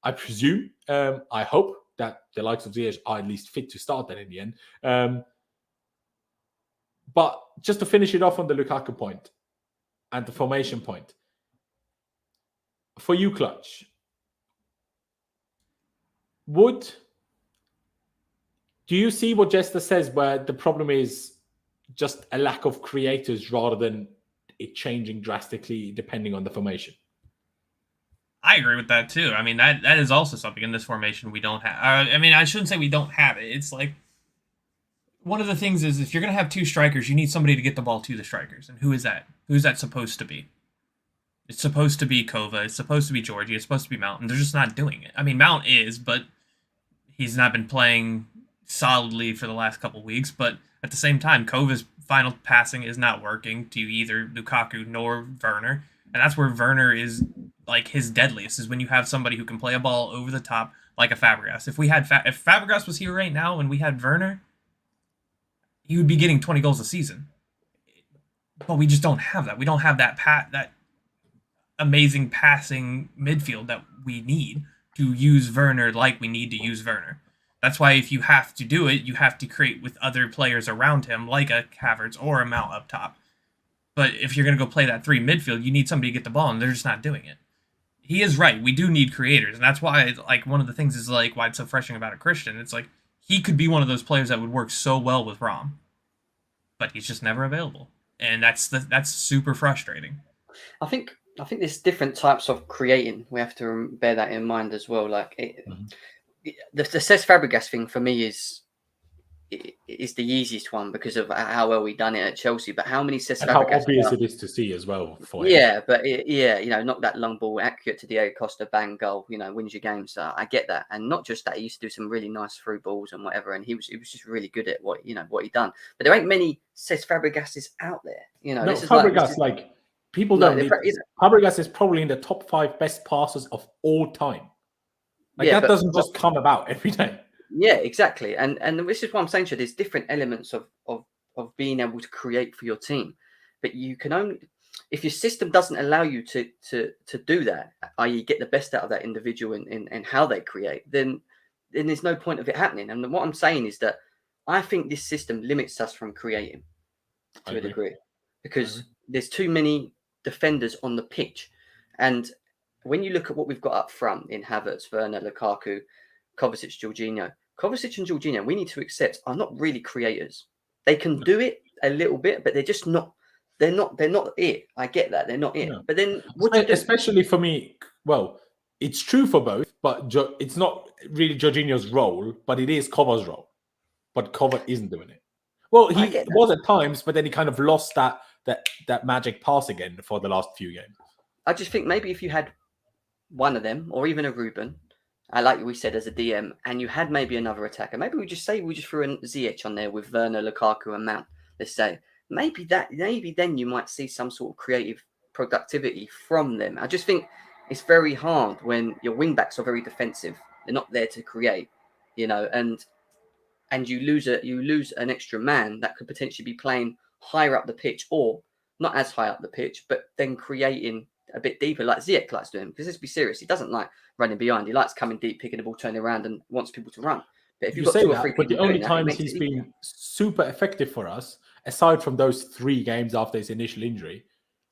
I presume, I hope that the likes of Ziyech are at least fit to start that in the end. But just to finish it off on the Lukaku point and the formation point, for you, Clutch, do you see what Jester says, where the problem is just a lack of creators rather than it changing drastically depending on the formation? I agree with that too. I mean, that is also something in this formation we don't have. I mean, I shouldn't say we don't have it. It's like, one of the things is, if you're going to have two strikers, you need somebody to get the ball to the strikers. And who is that? Who's that supposed to be? It's supposed to be Kova. It's supposed to be Georgie. It's supposed to be Mount. And they're just not doing it. I mean, Mount is, but he's not been playing solidly for the last couple weeks. But at the same time, Kova's final passing is not working to either Lukaku nor Werner. And that's where Werner is like his deadliest, is when you have somebody who can play a ball over the top like a Fabregas. If Fabregas was here right now and we had Werner, he would be getting 20 goals a season. But we just don't have that. We don't have that amazing passing midfield that we need to use Werner like we need to use Werner. That's why if you have to do it, you have to create with other players around him, like a Havertz or a Mount up top. But if you're going to go play that 3 midfield, you need somebody to get the ball, and they're just not doing it. He is right. We do need creators, and that's why, like, one of the things is, like, why it's so refreshing about a Christian. It's like, he could be one of those players that would work so well with Rom, but he's just never available, and that's super frustrating. I think there's different types of creating. We have to bear that in mind as well. Like the Cesc Fabregas thing for me is is the easiest one because of how well we done it at Chelsea. But how many and how obvious it is to see as well for him. Yeah, but not that long ball accurate to Diego Costa, bang goal, wins your game. So I get that, and not just that, he used to do some really nice through balls and whatever, and he was just really good at what he done. But there ain't many Cesc Fabregases out there, No, Fabregas, people don't. Fabregas is probably in the top 5 best passers of all time. That doesn't just come about every day. Yeah, exactly. And this is what I'm saying to you. There's different elements of being able to create for your team. But you can only, if your system doesn't allow you to do that, i.e. get the best out of that individual in how they create, then there's no point of it happening. And what I'm saying is that I think this system limits us from creating to a degree because there's too many defenders on the pitch. And when you look at what we've got up front in Havertz, Werner, Lukaku, Kovacic, Kovacic and Jorginho, we need to accept are not really creators. They can do it a little bit, but they're just not. They're not it. I get that they're not it. No. But then, especially for me, well, it's true for both, but it's not really Jorginho's role, but it is Kova's role. But Kova isn't doing it. Well, he was at times, but then he kind of lost that magic pass again for the last few games. I just think maybe if you had one of them, or even a Ruben, like we said as a DM, and you had maybe another attacker, maybe we just threw a Ziyech on there with Werner, Lukaku, and Mount. Let's say maybe then you might see some sort of creative productivity from them. I just think it's very hard when your wing backs are very defensive; they're not there to create, and you lose an extra man that could potentially be playing higher up the pitch, or not as high up the pitch, but then creating a bit deeper, like Ziyech likes doing. Because let's be serious, he doesn't like running behind. He likes coming deep, picking the ball, turning around, and wants people to run. But if you've got two or three people, but the only times he's been super effective for us, aside from those 3 games after his initial injury,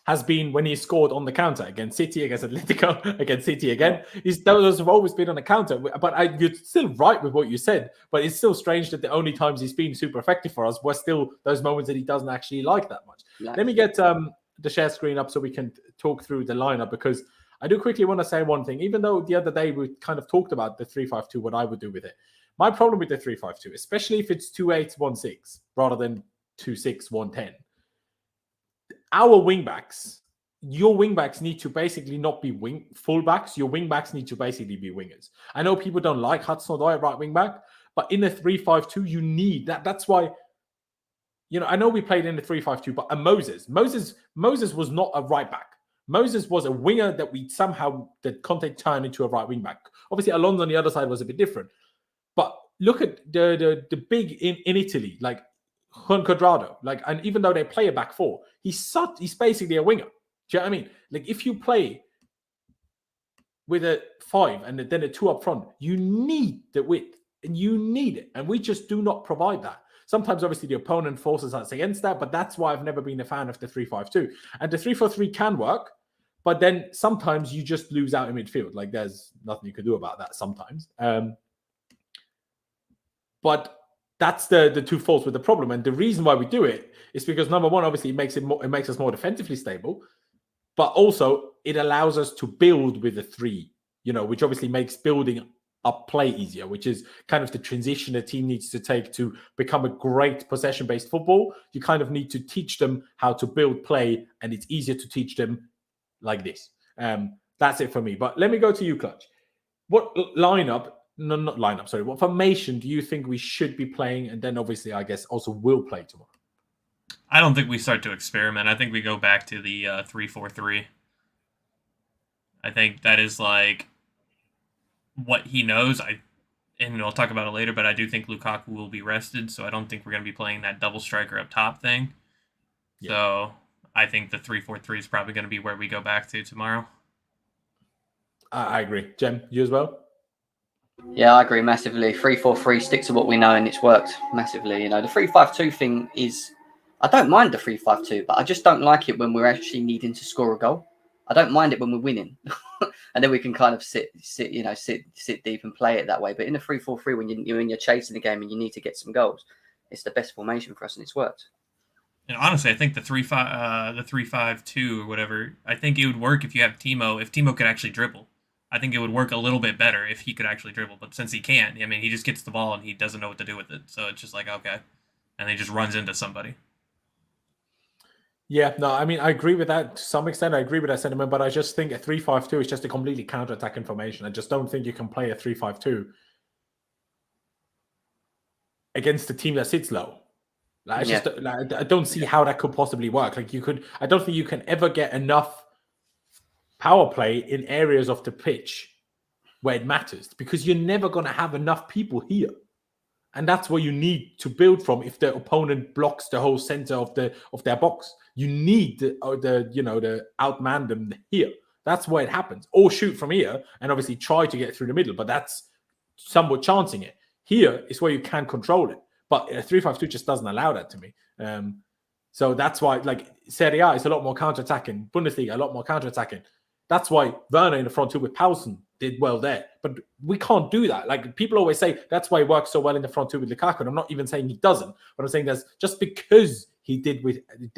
has been when he scored on the counter against City, against Atletico, against City again. Those have always been on the counter. But you're still right with what you said. But it's still strange that the only times he's been super effective for us were still those moments that he doesn't actually like that much. Let me get the share screen up so we can talk through the lineup, because I do quickly want to say one thing. Even though the other day we kind of talked about the 3-5-2, what I would do with it. My problem with the 3-5-2, especially if it's 2-8-1-6 rather than 2-6-1-10, our wingbacks, your wingbacks need to basically not be fullbacks. Your wingbacks need to basically be wingers. I know people don't like Hudson-Odoi at right wingback, but in a 3-5-2, you need that. That's why, I know we played in the 3-5-2, but Moses was not a right back. Moses was a winger that Conte turned into a right wing back. Obviously, Alonso on the other side was a bit different. But look at the big in Italy, like Juan Cuadrado, and even though they play a back 4, he's basically a winger. Do you know what I mean? Like if you play with a 5 and then a 2 up front, you need the width and you need it. And we just do not provide that. Sometimes, obviously, the opponent forces us against that, but that's why I've never been a fan of the 3-5-2. And the 3-4-3 can work, but then sometimes you just lose out in midfield. Like there's nothing you can do about that sometimes. But that's the two faults with the problem. And the reason why we do it is because, number one, obviously, it makes us more defensively stable, but also it allows us to build with the 3, which obviously makes building up play easier, which is kind of the transition a team needs to take to become a great possession-based football. You kind of need to teach them how to build play, and it's easier to teach them like this. That's it for me. But let me go to you, Clutch. What what formation do you think we should be playing? And then obviously, I guess, also will play tomorrow. I don't think we start to experiment. I think we go back to the 3-4-3. I think that is like what he knows. And I'll talk about it later, but I do think Lukaku will be rested, so I don't think we're going to be playing that double striker up top thing. Yeah. So I think the 3-4-3 is probably going to be where we go back to tomorrow. I agree. Jem, you as well? Yeah, I agree massively. 3-4-3, stick to what we know, and it's worked massively. The 3-5-2 thing is, I don't mind the 3-5-2, but I just don't like it when we're actually needing to score a goal. I don't mind it when we're winning, and then we can kind of sit deep and play it that way. But in a 3-4-3, when you're chasing the game and you need to get some goals, it's the best formation for us, and it's worked. And honestly, I think the 3-5-2 or whatever, I think it would work if you have Timo. If Timo could actually dribble, I think it would work a little bit better if he could actually dribble. But since he can't, I mean, he just gets the ball and he doesn't know what to do with it. So it's just like, okay. And he just runs into somebody. Yeah, no, I mean, I agree with that to some extent. I agree with that sentiment, but I just think a 3-5-2 is just a completely counter-attacking formation. I just don't think you can play a 3-5-2 against a team that sits low. Like, I don't see how that could possibly work. Like, I don't think you can ever get enough power play in areas of the pitch where it matters, because you're never going to have enough people here. And that's what you need to build from if the opponent blocks the whole center of their box. You need the outman them here. That's where it happens. Or shoot from here and obviously try to get through the middle, but that's somewhat chancing it. Here is where you can control it. But a 3-5-2 just doesn't allow that to me. So that's why, like, Serie A is a lot more counter-attacking. Bundesliga, a lot more counter-attacking. That's why Werner in the front two with Paulsen did well there. But we can't do that. Like, people always say that's why he works so well in the front two with Lukaku. And I'm not even saying he doesn't. But I'm saying that's just because he did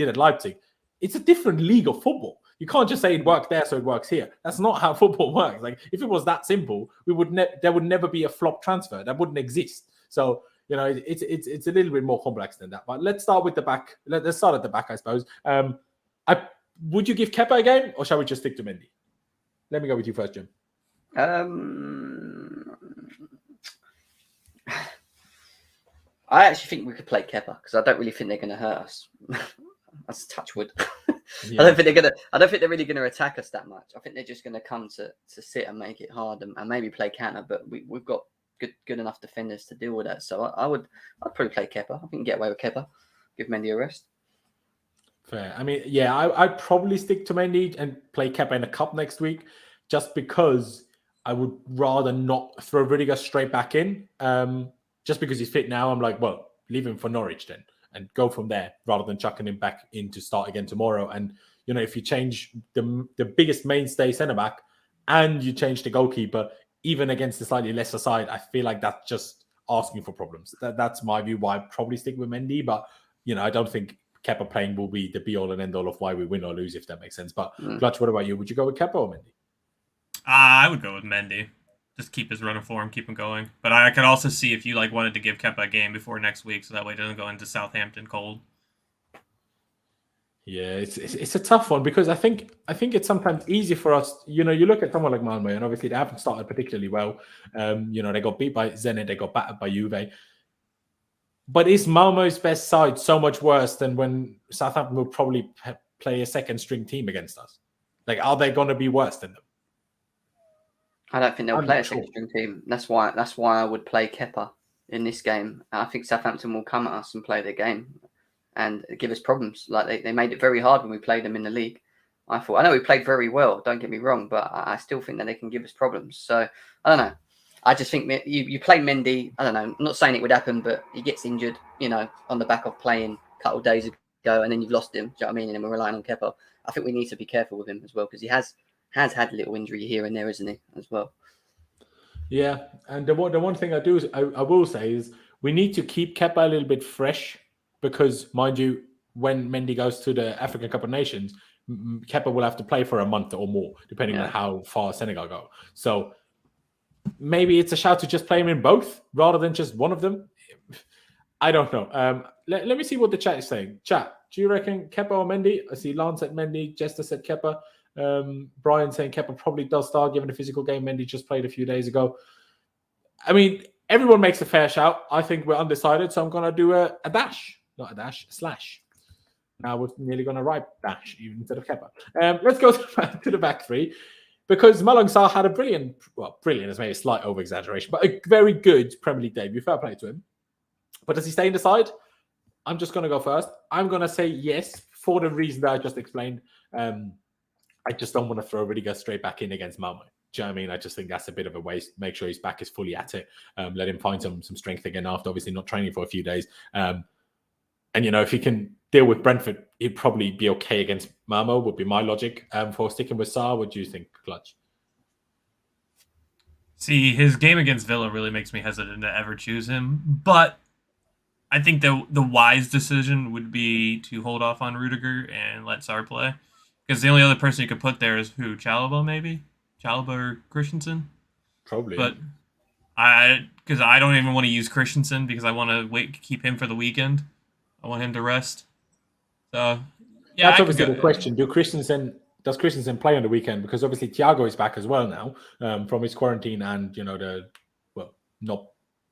at Leipzig, it's a different league of football. You can't just say it worked there, so it works here. That's not how football works. Like, if it was that simple, there would never be a flop transfer. That wouldn't exist. So, it's a little bit more complex than that. But let's start with the back. Let's start at the back, I suppose. Would you give Kepa a game, or shall we just stick to Mendy? Let me go with you first, Jim. I actually think we could play Kepa because I don't really think they're going to hurt us. That's touch wood. Yeah. I don't think they're really going to attack us that much. I think they're just going to come to sit and make it hard and maybe play counter. But we've got good enough defenders to deal with that. So I'd probably play Kepa. I think we can get away with Kepa. Give Mendy a rest. Fair. I mean, yeah, I'd probably stick to Mendy and play Kepa in the cup next week, just because I would rather not throw Rudiger straight back in. Just because he's fit now, I'm like, well, leave him for Norwich then and go from there rather than chucking him back in to start again tomorrow. And, if you change the biggest mainstay centre-back and you change the goalkeeper, even against the slightly lesser side, I feel like that's just asking for problems. That's my view why I'd probably stick with Mendy. But, I don't think Kepa playing will be the be-all and end-all of why we win or lose, if that makes sense. But, Clutch, what about you? Would you go with Kepa or Mendy? I would go with Mendy. Just keep his run of form, keep him going. But I could also see if you wanted to give Kepa a game before next week, so that way it doesn't go into Southampton cold. Yeah, it's a tough one because I think it's sometimes easy for us. You look at someone like Malmö, and obviously they haven't started particularly well. They got beat by Zenit, they got battered by Juve. But is Malmö's best side so much worse than when Southampton will probably play a second string team against us? Like, are they going to be worse than them? I don't think they'll play a second string team. That's why I would play Kepa in this game. I think Southampton will come at us and play their game and give us problems. Like they made it very hard when we played them in the league. I know we played very well, don't get me wrong, but I still think that they can give us problems. So I don't know. I just think you play Mendy. I don't know. I'm not saying it would happen, but he gets injured, on the back of playing a couple of days ago, and then you've lost him. Do you know what I mean? And then we're relying on Kepa. I think we need to be careful with him as well because he has had a little injury here and there, isn't he, as well? Yeah, and the one thing I will say is we need to keep Kepa a little bit fresh because, mind you, when Mendy goes to the African Cup of Nations, Kepa will have to play for a month or more, depending on how far Senegal go. So maybe it's a shout to just play him in both rather than just one of them. I don't know. Let me see what the chat is saying. Chat, do you reckon Kepa or Mendy? I see Lance said Mendy, Jester said Kepa. Brian saying Kepa probably does start given the physical game Mendy just played a few days ago. I mean, everyone makes a fair shout. I think we're undecided, so I'm going to do a dash. Not a dash, a slash. Now we're nearly going to write dash even instead of Kepa. Let's go to the back three because Malang Sarr had a brilliant is maybe a slight over-exaggeration, but a very good Premier League debut. Fair play to him. But does he stay in the side? I'm just going to go first. I'm going to say yes for the reason that I just explained. I just don't want to throw Rudiger straight back in against Malmo. Do you know what I mean? I just think that's a bit of a waste. Make sure his back is fully at it. Let him find some strength again after obviously not training for a few days. And, if he can deal with Brentford, he'd probably be okay against Malmo, would be my logic. For sticking with Sarr, what do you think, Clutch? See, his game against Villa really makes me hesitant to ever choose him. But I think the wise decision would be to hold off on Rudiger and let Sarr play. Because the only other person you could put there is who? Chalobah, maybe? Chalobah or Christensen. Probably. But because I don't even want to use Christensen because I want to keep him for the weekend. I want him to rest. So yeah, that's obviously the question. Does Christensen play on the weekend? Because obviously Thiago is back as well now from his quarantine and not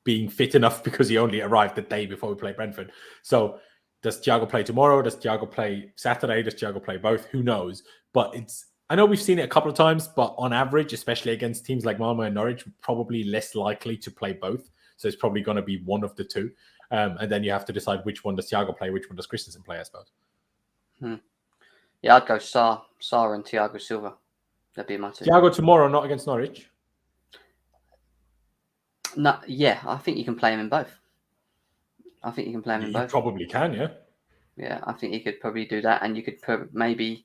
being fit enough because he only arrived the day before we play Brentford. So does Thiago play tomorrow? Does Thiago play Saturday? Does Thiago play both? Who knows? But I know we've seen it a couple of times, but on average, especially against teams like Malmo and Norwich, probably less likely to play both. So it's probably going to be one of the two. And then you have to decide which one does Thiago play, which one does Christensen play, I suppose. Yeah, I'd go Sarr and Thiago Silva. That'd be my two. Thiago tomorrow, not against Norwich? No, yeah, I think you can play him in both. You probably can, yeah. Yeah, I think you could probably do that, and you could maybe,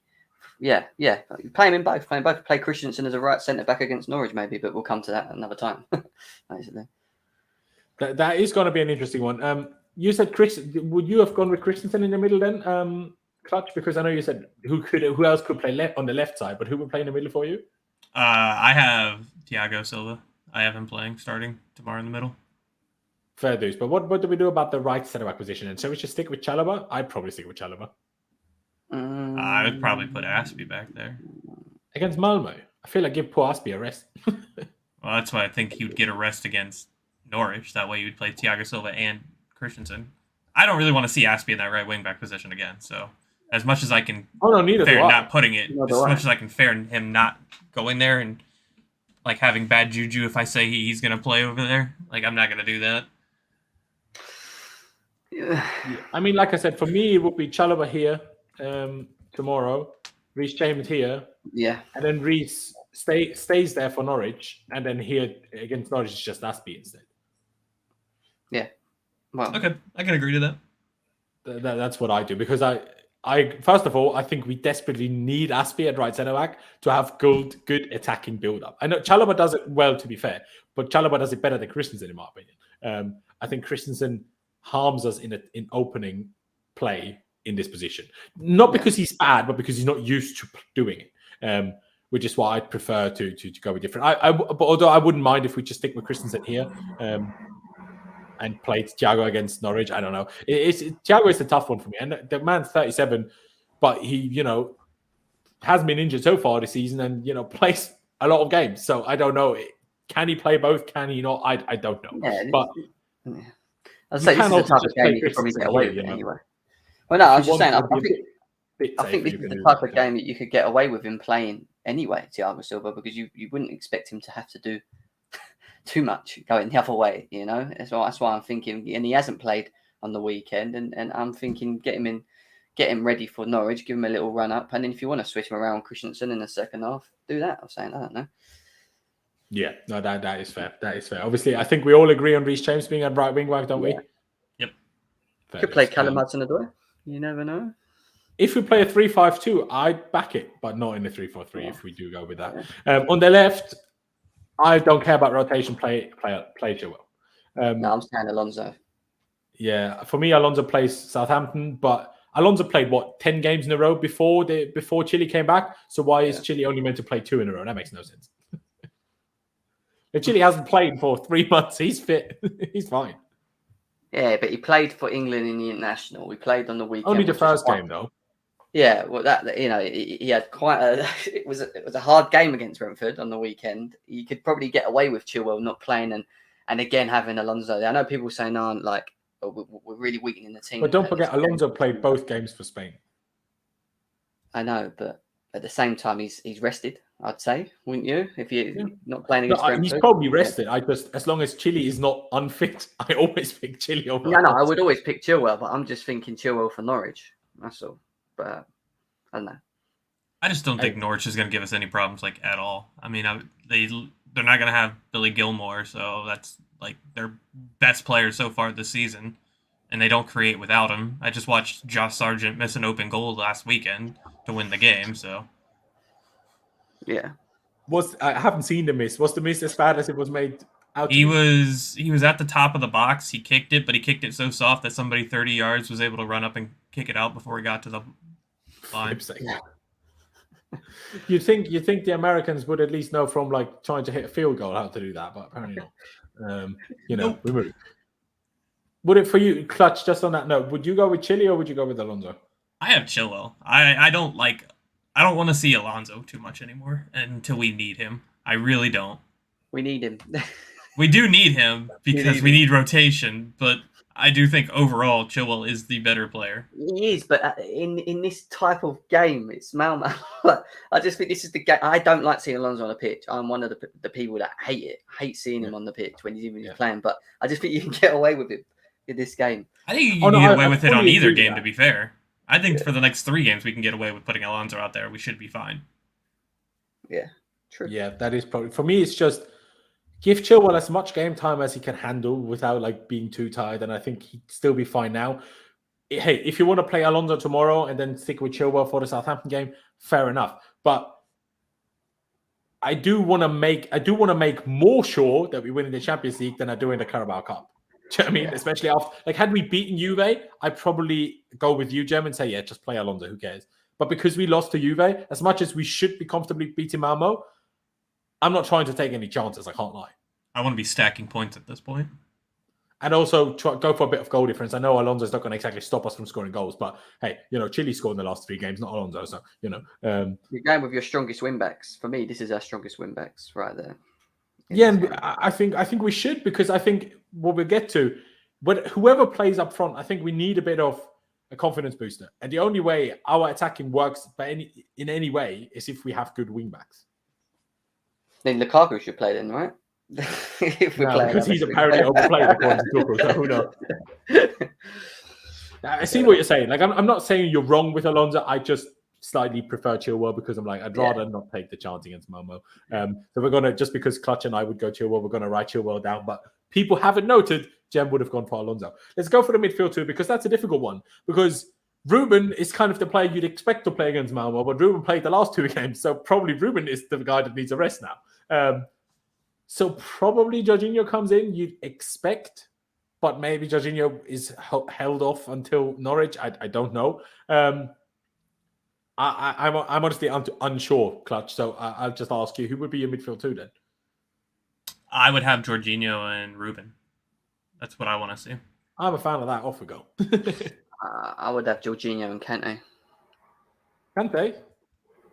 play him in both. Play Christensen as a right centre back against Norwich, maybe, but we'll come to that another time. Basically, that is going to be an interesting one. You said would you have gone with Christensen in the middle then, Clutch? Because I know you said who else could play on the left side, but who would play in the middle for you? I have Thiago Silva. I have him starting tomorrow in the middle. Fair dues. But what do we do about the right centre-back position? And shall we just stick with Chalobah? I'd probably stick with Chalobah. I would probably put Aspie back there. Against Malmö? I feel like give poor Aspie a rest. Well, that's why I think he would get a rest against Norwich. That way you would play Thiago Silva and Christensen. I don't really want to see Aspie in that right wing-back position again. So as much as I can not putting it, as much as I can fair him not going there and like having bad juju if I say he's going to play over there. Like, I'm not going to do that. Yeah. I mean, like I said, for me, it would be Chalobah here tomorrow, Reece James here. Yeah. And then Reece stays there for Norwich. And then here against Norwich, it's just Aspie instead. Yeah. Well, okay. I can agree to that. That's what I do. Because I first of all, I think we desperately need Aspie at right centre back to have good attacking build up. I know Chalobah does it well, to be fair, but Chalobah does it better than Christensen, in my opinion. I think Christensen harms us in opening play in this position, not because he's bad, but because he's not used to doing it. Which is why I'd prefer to go with different. But although I wouldn't mind if we just stick with Christensen here. And played Thiago against Norwich. I don't know. Thiago is a tough one for me. And the man's 37, but he, hasn't been injured so far this season and, plays a lot of games. So I don't know. Can he play both? Can he not? I don't know. Yeah, but I'd say this is the type of game you could probably get away with anyway. Well, no, I was just saying, I think this is the type of game that you could get away with him playing anyway, Thiago Silva, because you wouldn't expect him to have to do too much going the other way, That's why I'm thinking, and he hasn't played on the weekend, and I'm thinking get him ready for Norwich, give him a little run up, and then if you want to switch him around Christensen in the second half, do that. I'm saying, I don't know. Yeah, no, that is fair. That is fair. Obviously, I think we all agree on Reece James being a right wing back, don't we? Yep. Could play Callum Hudson-Odoi. You never know. If we play a 3-5-2, I'd back it, but not in the 3-4-3 if we do go with that. On the left, I don't care about rotation. Play Chilwell. No, I'm saying Alonso. Yeah, for me, Alonso plays Southampton, but Alonso played 10 games in a row before Chile came back. So why is Chile only meant to play 2 in a row? That makes no sense. If Chile hasn't played for 3 months, he's fit. He's fine. Yeah, but he played for England in the international. We played on the weekend. Only the first game, though. Yeah, well, he had quite a. It was a hard game against Brentford on the weekend. You could probably get away with Chilwell not playing and again having Alonso there. I know people say no, we're really weakening the team. But don't forget, Alonso played both games for Spain. I know, but at the same time, he's rested. I'd say, wouldn't you? If you're not playing against Brentford, he's probably rested. As long as Chile is not unfit, I always pick Chile over. No, I would always pick Chilwell, but I'm just thinking Chilwell for Norwich. That's all. But I don't know. I just don't think Norwich is going to give us any problems at all. I mean, they're not going to have Billy Gilmore, so that's their best player so far this season, and they don't create without him. I just watched Josh Sargent miss an open goal last weekend to win the game, so yeah. I haven't seen the miss. Was the miss as bad as it was made out? He was at the top of the box. He kicked it, but he kicked it so soft that somebody 30 yards was able to run up and kick it out before he got to the line. You'd think the Americans would at least know from like trying to hit a field goal how to do that, but apparently not. Nope. We move. Would it for you, Clutch? Just on that note, would you go with Chile or would you go with Alonso? I have Chilwell. I don't want to see Alonso too much anymore until we need him. I really don't. We need him. We do need him because we need rotation, but I do think overall Chilwell is the better player. He is, but in this type of game, it's Malmo. I just think this is the game. I don't like seeing Alonso on the pitch. I'm one of the people that hate seeing him on the pitch when he's playing. But I just think you can get away with it in this game. I think you can get away with it on either game, that. to be fair. I think for the next 3 games, we can get away with putting Alonso out there. We should be fine. Yeah, true. Yeah, that is probably... For me, it's just give Chilwell as much game time as he can handle without like being too tired, and I think he'd still be fine now. Hey, if you want to play Alonso tomorrow and then stick with Chilwell for the Southampton game, fair enough. But I do want to make more sure that we win in the Champions League than I do in the Carabao Cup. Do you know what I mean? Yeah. Especially after, like, had we beaten Juve, I'd probably go with you, Jem, and say, yeah, just play Alonso. Who cares? But because we lost to Juve, as much as we should be comfortably beating Malmo, I'm not trying to take any chances. I can't lie. I want to be stacking points at this point. And also go for a bit of goal difference. I know Alonso's not going to exactly stop us from scoring goals, but hey, Chile scored in the last 3 games, not Alonso. So, You're going with your strongest win backs. For me, this is our strongest win backs right there. Yeah, and I think we should, because I think what we'll get to, but whoever plays up front, I think we need a bit of a confidence booster. And the only way our attacking works in any way is if we have good wing backs. Then Lukaku should play then, right? If we play because he's apparently overplayed according to Tuchel, so who knows? I see what you're saying. Like, I'm not saying you're wrong with Alonso. I just slightly prefer Chilwell because I'm like, I'd rather not take the chance against Malmo. So we're going to, just because Clutch and I would go Chilwell, we're going to write Chilwell down. But people haven't noted, Jem would have gone for Alonso. Let's go for the midfield too, because that's a difficult one. Because Ruben is kind of the player you'd expect to play against Malmo, but Ruben played the last 2 games. So probably Ruben is the guy that needs a rest now. So probably Jorginho comes in, you'd expect, but maybe Jorginho is held off until Norwich. I don't know. I'm honestly unsure, Clutch. So I'll just ask you, who would be your midfield too then? I would have Jorginho and Ruben. That's what I want to see. I'm a fan of that. Off we go. I would have Jorginho and Kante. Kante?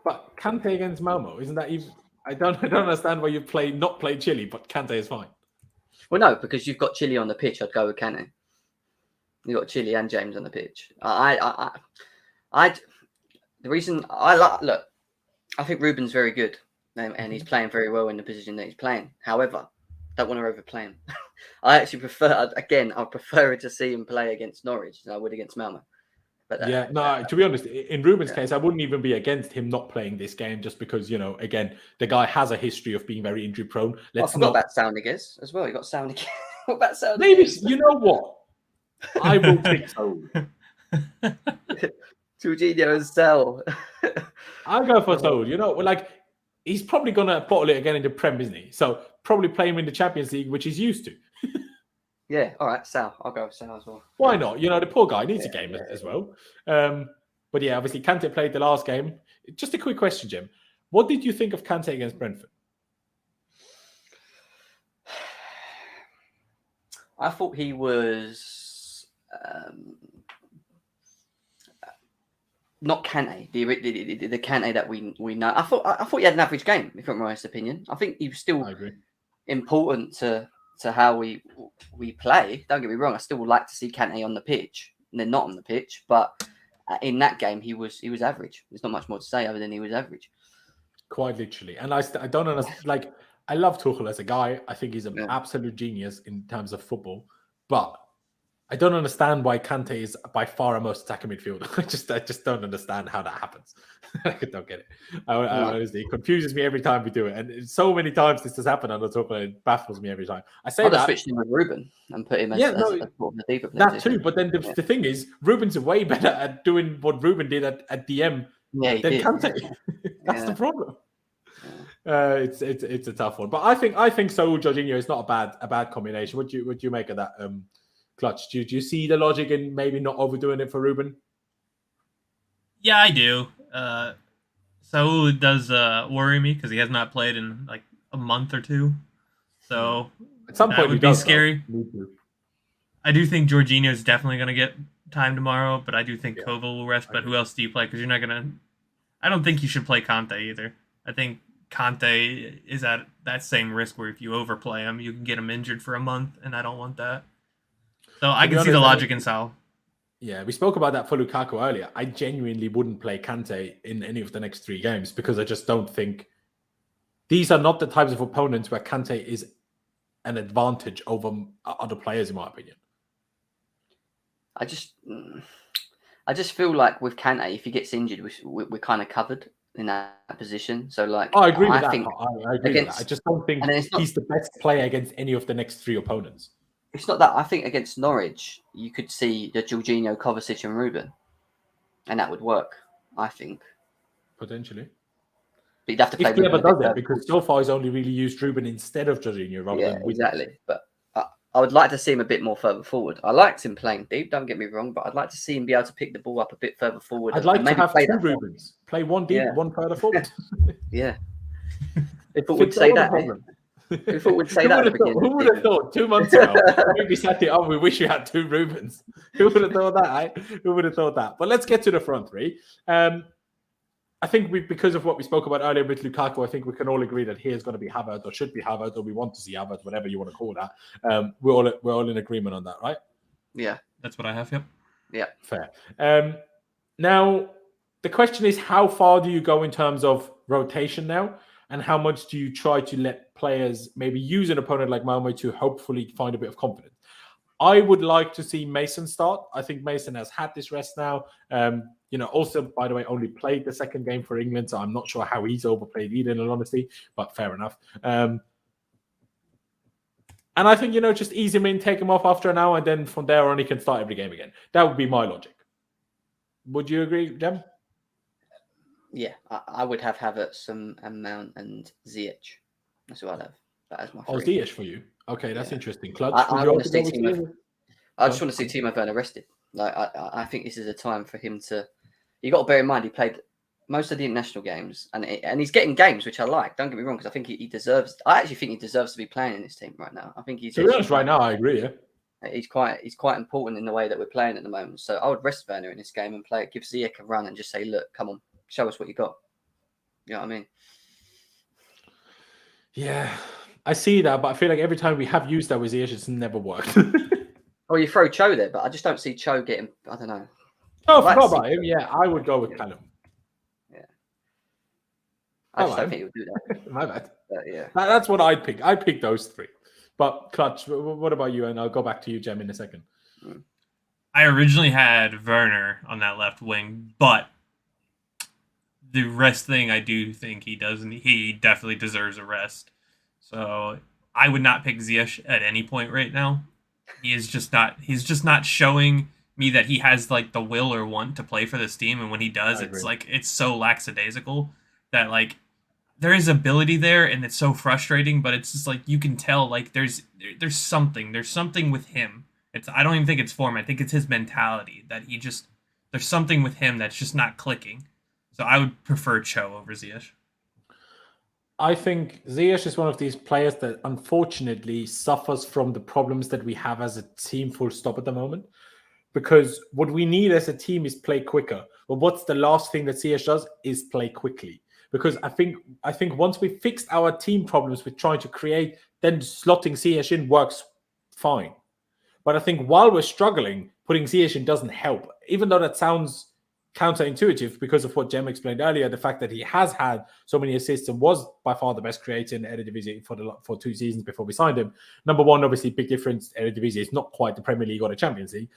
But Kante against Malmo, isn't that even... I don't understand why you not play Chile, but Kante is fine. Well, no, because you've got Chile on the pitch. I'd go with Kante. You've got Chile and James on the pitch. The reason I think Ruben's very good, and he's playing very well in the position that he's playing. However, don't want to overplay him. I actually prefer to see him play against Norwich than I would against Malmo. But to be honest, in Ruben's case, I wouldn't even be against him not playing this game just because, again, the guy has a history of being very injury prone. I forgot about Soundiguez as well. You got Soundiguez. What about Soundiguez? Maybe, you know what? I will pick Soul. Jorginho and Sal. I'll go for Soul. He's probably going to bottle it again in the Prem, isn't he? So probably play him in the Champions League, which he's used to. Yeah, all right, Sal. I'll go with Sal as well. Why not? The poor guy needs a game as well. But yeah, obviously, Kante played the last game. Just a quick question, Jim. What did you think of Kante against Brentford? I thought he was not Kante, the Kante that we know. I thought he had an average game, if I'm my honest opinion. I think he was still important to how we play. Don't get me wrong. I still would like to see Kante on the pitch, and they're not on the pitch. But in that game, he was average. There's not much more to say other than he was average. Quite literally. And I don't understand. Like, I love Tuchel as a guy. I think he's an absolute genius in terms of football. But I don't understand why Kante is by far our most attacking midfielder. I just don't understand how that happens. I don't get it. Honestly, it confuses me every time we do it. And so many times this has happened under Tuchel, it baffles me every time. I say I'll switch him with Ruben and put him as the deeper player. That too, but then the thing is, Ruben's way better at doing what Ruben did at DM than Kante. That's the problem. It's a tough one. But I think Saul Jorginho is not a bad combination. What do you make of that? Clutch, do you see the logic in maybe not overdoing it for Ruben? Yeah, I do. Saul does worry me because he has not played in like a month or two. So At some that point, he would be does, scary. though. I do think Jorginho is definitely going to get time tomorrow, but I do think Yeah, Koval will rest. But agree. who else do you play? Because you're not going to. I don't think you should play Conte either. I think Conte is at that same risk where if you overplay him, you can get him injured for a month, and I don't want that. So I can see the logic in Saul. Yeah, we spoke about that for Lukaku earlier. I genuinely wouldn't play Kante in any of the next 3 games because I just don't think these are not the types of opponents where Kante is an advantage over other players, in my opinion. I just feel like with Kante, if he gets injured, we're kind of covered in that position. So like, I agree with that. think I agree with that. I just don't think he's the best player against any of the next 3 opponents. It's not that. I think against Norwich, you could see the Jorginho, Kovacic, and Ruben, and that would work. I think potentially. But you'd have to play. If he ever does it, because so far he's only really used Ruben instead of Jorginho rather than with exactly. But I would like to see him a bit more further forward. I liked him playing deep. Don't get me wrong, but I'd like to see him be able to pick the ball up a bit further forward. I'd like to have 2 Rubens. Play one deep, one further forward. Yeah. People would say that. People would say that. Who would have thought 2 months ago? We sat here, we wish we had 2 Rubens. Who would have thought that? Who would have thought that? But let's get to the front 3. I think because of what we spoke about earlier with Lukaku, I think we can all agree that he is going to be Havertz or should be Havertz or we want to see Havertz, whatever you want to call that. We're all in agreement on that, right? Yeah. That's what I have, yep. Yeah. Fair. Now, the question is, how far do you go in terms of rotation now? And how much do you try to let players maybe use an opponent like Malmö to hopefully find a bit of confidence? I would like to see Mason start. I think Mason has had this rest now. Also, by the way, only played the second game for England, so I'm not sure how he's overplayed either, in all honesty, but fair enough. And I think, just ease him in, take him off after an hour, and then from there on, he can start every game again. That would be my logic. Would you agree, Jem? Yeah, I would have Havertz and Mount and Ziyech. That's what I'd have. That is my three. Ziyech for you. Okay, that's interesting. Clutch, I just want to see Timo Werner rested. Like I think this is a time for him to. You got to bear in mind he played most of the international games, and he's getting games which I like. Don't get me wrong, because I think he deserves. I actually think he deserves to be playing in this team right now. I think he's. To be honest, right now, I agree. Yeah, he's quite important in the way that we're playing at the moment. So I would rest Werner in this game and give Ziyech a run and just say, look, come on, show us what you got. You know what I mean? Yeah, I see that, but I feel like every time we have used that with Ziyech, it's never worked. Or you throw Cho there, but I just don't see Cho getting. I don't know. Oh, I forgot about him. Yeah, I would go with Callum. Yeah, I just don't think he would do that. My bad. Yeah, that's what I'd pick. I'd pick those 3. But Clutch, what about you? And I'll go back to you, Jem, in a second. I originally had Werner on that left wing, but the rest thing, I do think he definitely deserves a rest. So I would not pick Ziyech at any point right now. He's just not showing me that he has like the will or want to play for this team, and when he does, it's so lackadaisical that like there is ability there, and it's so frustrating. But it's just like you can tell like there's something with him. I don't even think it's form. I think it's his mentality that there's something with him that's just not clicking. So I would prefer Cho over Ziyech. I think Ziyech is one of these players that unfortunately suffers from the problems that we have as a team full stop at the moment. Because what we need as a team is play quicker. But what's the last thing that Ziyech does is play quickly. Because I think once we fixed our team problems with trying to create, then slotting Ziyech in works fine. But I think while we're struggling, putting Ziyech in doesn't help. Even though that sounds counterintuitive because of what Jem explained earlier, the fact that he has had so many assists and was by far the best creator in Eredivisie for 2 seasons before we signed him. Number one, obviously, big difference. Eredivisie is not quite the Premier League or the Champions League,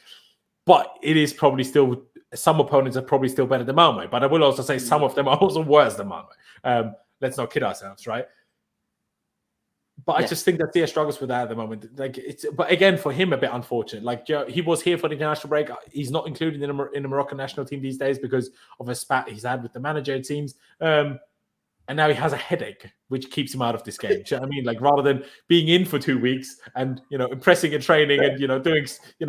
but it is probably still, some opponents are probably still better than Malmö. But I will also say some of them are also worse than Malmö. Let's not kid ourselves, right? But I just think that Ziyech struggles with that at the moment. But again, for him, a bit unfortunate. Like he was here for the international break. He's not included in the Moroccan national team these days because of a spat he's had with the manager, it seems. And and now he has a headache, which keeps him out of this game. Do you know what I mean? Like, rather than being in for 2 weeks and, impressing in training and, doing,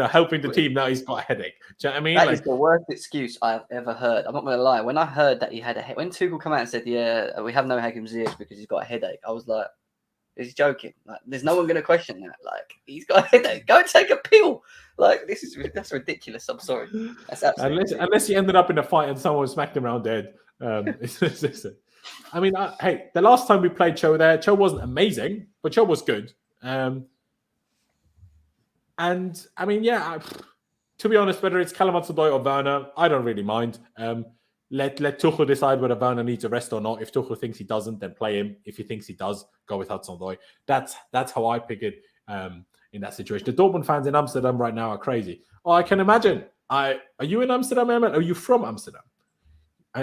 helping the team, now he's got a headache. Do you know what I mean? That is the worst excuse I've ever heard. I'm not going to lie. When I heard that he had a headache, when Tuchel came out and said, yeah, we have no Hakim Ziyech because he's got a headache, I was like, is he joking? Like, there's no one going to question that. Like, he's got a headache. Go and take a pill. Like, that's ridiculous. I'm sorry. That's absolutely unless he ended up in a fight and someone smacked him around dead. I mean, hey, the last time we played Cho there, Cho wasn't amazing, but Cho was good. And I mean, yeah, to be honest, whether it's Callum Hudson-Odoi or Werner, I don't really mind. Let Tuchel decide whether Werner needs a rest or not. If Tuchel thinks he doesn't, then play him. If he thinks he does, go with Hudson-Odoi. That's how I pick it in that situation. The Dortmund fans in Amsterdam right now are crazy. Oh, I can imagine. Are you in Amsterdam, Emmet? Are you from Amsterdam?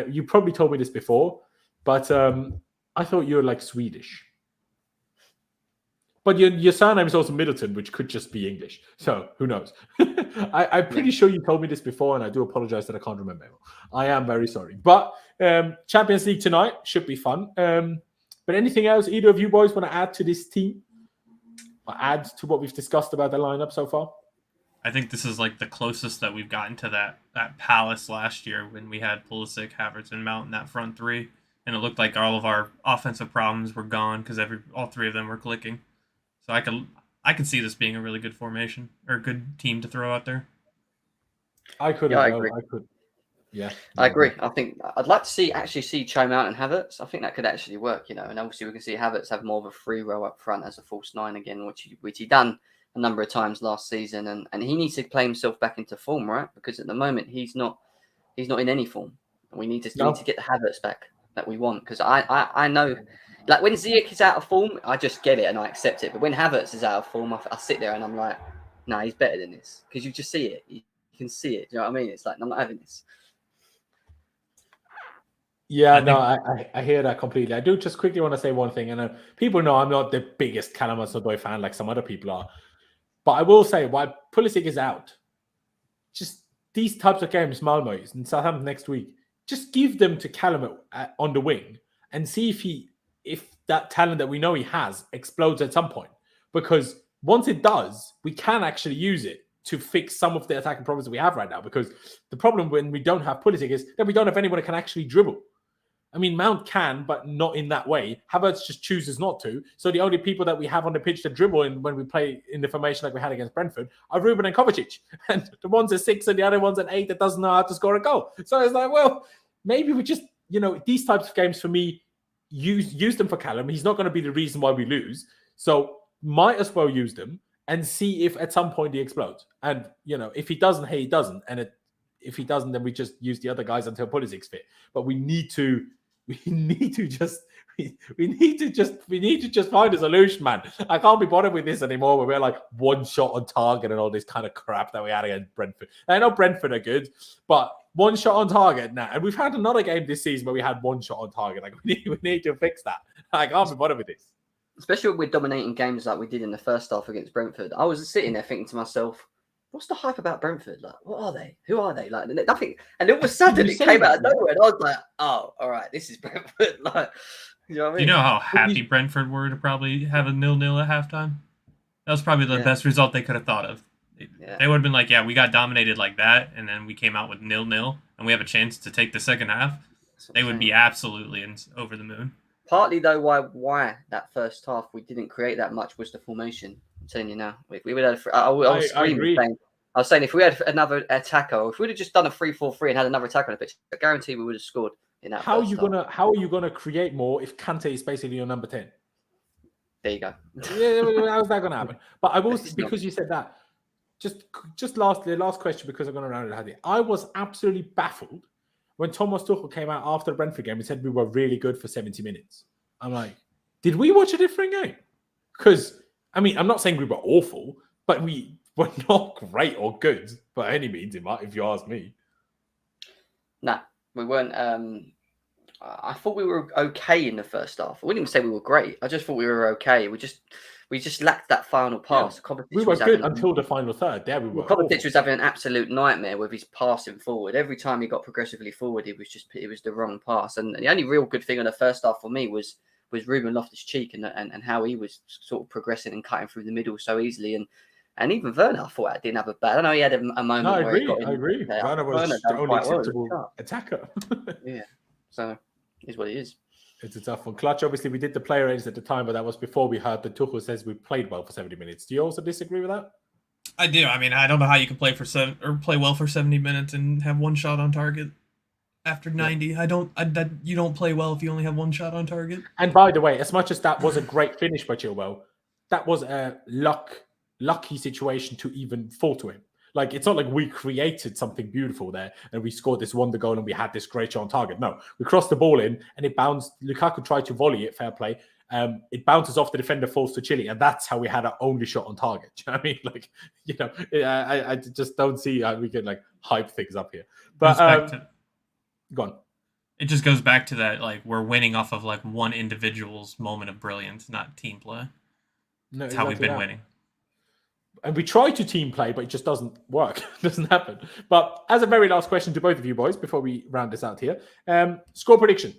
You probably told me this before, but I thought you were like Swedish. But your surname is also Middleton, which could just be English. So who knows? I'm pretty sure you told me this before, and I do apologize that I can't remember. I am very sorry. But Champions League tonight should be fun. But anything else either of you boys want to add to this team? Or add to what we've discussed about the lineup so far? I think this is like the closest that we've gotten to that Palace last year when we had Pulisic, Havertz, and Mount in that front three. And it looked like all of our offensive problems were gone because all three of them were clicking. So I could see this being a really good formation or a good team to throw out there. I agree. Yeah, I agree. I think I'd like to actually see Cho Mount and Havertz. I think that could actually work, and obviously we can see Havertz have more of a free row up front as a false nine again, which he done a number of times last season, and he needs to play himself back into form, right? Because at the moment he's not in any form. We need to get the Havertz back that we want, because I know. Like, when Ziyech is out of form, I just get it and I accept it. But when Havertz is out of form, I sit there and I'm like, nah, he's better than this. Because you just see it. You can see it. Do you know what I mean? It's like, I'm not having this. Yeah, I hear that completely. I do just quickly want to say one thing. And people know I'm not the biggest Callum Hudson-Odoi fan like some other people are. But I will say, while Pulisic is out, just these types of games, Malmö and Southampton next week, just give them to Callum on the wing and see if that talent that we know he has explodes at some point. Because once it does, we can actually use it to fix some of the attacking problems that we have right now. Because the problem when we don't have Pulisic is that we don't have anyone that can actually dribble. I mean, Mount can, but not in that way. Havertz just chooses not to. So the only people that we have on the pitch to dribble in when we play in the formation like we had against Brentford are Ruben and Kovacic. And the one's at 6 and the other one's at 8 that doesn't know how to score a goal. So it's like, well, maybe we just, these types of games for me, use them for Callum. He's not going to be the reason why we lose. So might as well use them and see if at some point he explodes. And, if he doesn't, hey, he doesn't. And if he doesn't, then we just use the other guys until Pulisic's fit. But we need to just find a solution, man. I can't be bothered with this anymore where we're like one shot on target and all this kind of crap that we had against Brentford. I know Brentford are good, but one shot on target now. And we've had another game this season where we had one shot on target. Like, we need to fix that. I can't be bothered with this. Especially when we're dominating games like we did in the first half against Brentford. I was sitting there thinking to myself, what's the hype about Brentford? Like, what are they? Who are they? Like, nothing. And all of a sudden, it came out of nowhere. And I was like, oh, all right, this is Brentford. Like, you know what I mean? You know how happy Brentford were to probably have a 0-0 at halftime? That was probably the best result they could have thought of. They would have been like, yeah, we got dominated like that, and then we came out with 0-0, and we have a chance to take the second half. They would be absolutely over the moon. Partly, though, why that first half we didn't create that much was the formation. I'm telling you now. If we would have, I was screaming. I was saying if we had another attacker, or if we'd have just done a 3-4-3 and had another attacker on the pitch, I guarantee we would have scored in that. How are you gonna create more if Kante is basically your number 10? There you go. How's that gonna happen? But I will, because you said that. Just last question, because I'm gonna round it out. I was absolutely baffled when Thomas Tuchel came out after the Brentford game and said we were really good for 70 minutes. I'm like, did we watch a different game? Because, I mean, I'm not saying we were awful, but we were not great or good by any means, if you ask me. Nah, we weren't. I thought we were okay in the first half. I wouldn't even say we were great. I just thought we were okay. we just lacked that final pass. Yeah. We were good until the final third. There we were. Kovacic was having an absolute nightmare with his passing forward. Every time he got progressively forward, it was the wrong pass. And the only real good thing on the first half for me was Ruben Loftus-Cheek and how he was sort of progressing and cutting through the middle so easily. And even Werner, I thought I didn't have a bad. I know he had a moment where he got in. I agree. Werner was the only acceptable attacker. Yeah, so is what it is. It's a tough one. Clutch, obviously, we did the player ratings at the time, but that was before we heard that Tuchel says we played well for 70 minutes. Do you also disagree with that? I do. I mean, I don't know how you can play well for 70 minutes and have one shot on target after 90. Yeah. You don't play well if you only have one shot on target. And by the way, as much as that was a great finish by Chilwell, that was a lucky situation to even fall to him. Like, it's not like we created something beautiful there and we scored this wonder goal and we had this great shot on target. No, we crossed the ball in and it bounced. Lukaku tried to volley it, fair play. It bounces off the defender, falls to Chile, and that's how we had our only shot on target. Do you know what I mean? Like, you know, I just don't see how we can like hype things up here. But go on. It just goes back to that, like, we're winning off of like one individual's moment of brilliance, not team play. No, that's how we've been winning. And we try to team play, but it just doesn't work. It doesn't happen. But as a very last question to both of you boys, before we round this out here, score prediction.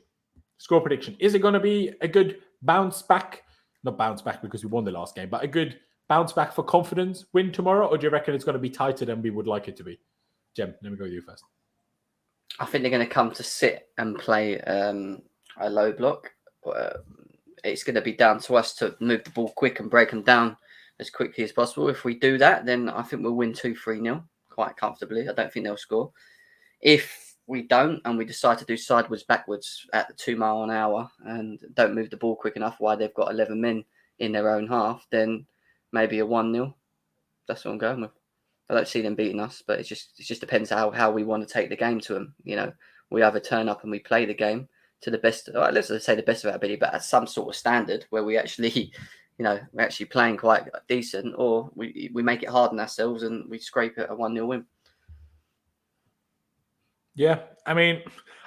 Score prediction. Is it going to be a good bounce back? Not bounce back because we won the last game, but a good bounce back for confidence win tomorrow? Or do you reckon it's going to be tighter than we would like it to be? Jem, let me go with you first. I think they're going to come to sit and play a low block. It's going to be down to us to move the ball quick and break them down as quickly as possible. If we do that, then I think we'll win 2-3-0 quite comfortably. I don't think they'll score. If we don't and we decide to do sideways backwards at 2 miles an hour and don't move the ball quick enough while they've got 11 men in their own half, then maybe a 1-0. That's what I'm going with. I don't see them beating us, but it just depends how we want to take the game to them. You know, we either turn up and we play the game to the best, let's say the best of our ability, but at some sort of standard where we actually, you know, we're actually playing quite decent, or we make it hard on ourselves and we scrape it a 1-0 win. Yeah, I mean,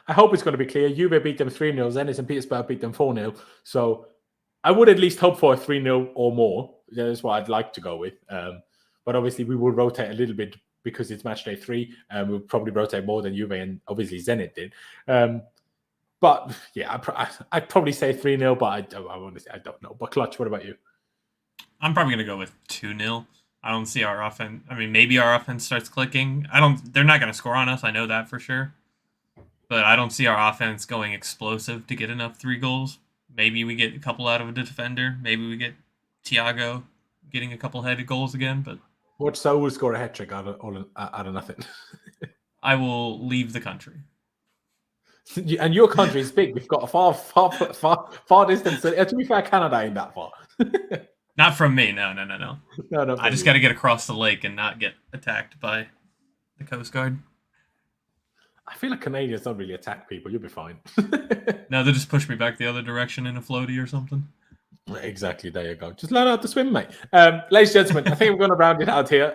I hope it's going to be clear. Juve beat them 3-0, Zenit and Petersburg beat them 4-0. So I would at least hope for a 3-0 or more. That's what I'd like to go with. But obviously we will rotate a little bit because it's match day 3. We'll probably rotate more than Juve and obviously Zenit did. But yeah, I'd probably say 3-0, but I don't know. But Clutch, what about you? I'm probably going to go with 2-0. I don't see our offense. I mean, maybe our offense starts clicking. They're not going to score on us. I know that for sure. But I don't see our offense going explosive to get enough 3 goals. Maybe we get a couple out of a defender. Maybe we get Thiago getting a couple headed goals again. But watch Saul score a hat-trick out of nothing. I will leave the country. And your country is big. We've got a far distance. To be fair, Canada ain't that far. Not from me. No. I just got to get across the lake and not get attacked by the Coast Guard. I feel like Canadians don't really attack people. You'll be fine. No, they just push me back the other direction in a floaty or something. Exactly. There you go. Just learn how to swim, mate. Ladies and gentlemen, I think we're going to round it out here.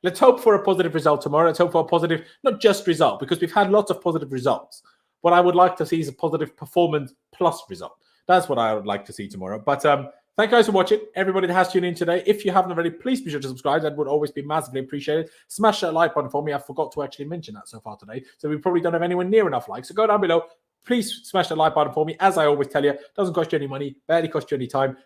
Let's hope for a positive result tomorrow. Let's hope for a positive, not just result, because we've had lots of positive results. What I would like to see is a positive performance plus result. That's what I would like to see tomorrow. But thank you guys for watching. Everybody that has tuned in today. If you haven't already, please be sure to subscribe. That would always be massively appreciated. Smash that like button for me. I forgot to actually mention that so far today. So we probably don't have anyone near enough likes. So go down below. Please smash that like button for me. As I always tell you, doesn't cost you any money, barely cost you any time.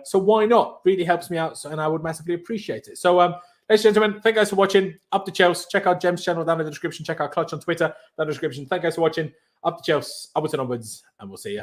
So why not? Really helps me out, and I would massively appreciate it. So, ladies and gentlemen, thank you guys for watching. Up to Chelsea. Check out Jem's channel down in the description. Check out Clutch on Twitter down in the description. Thank you guys for watching. Up to Chelsea. Upwards and onwards, and we'll see you.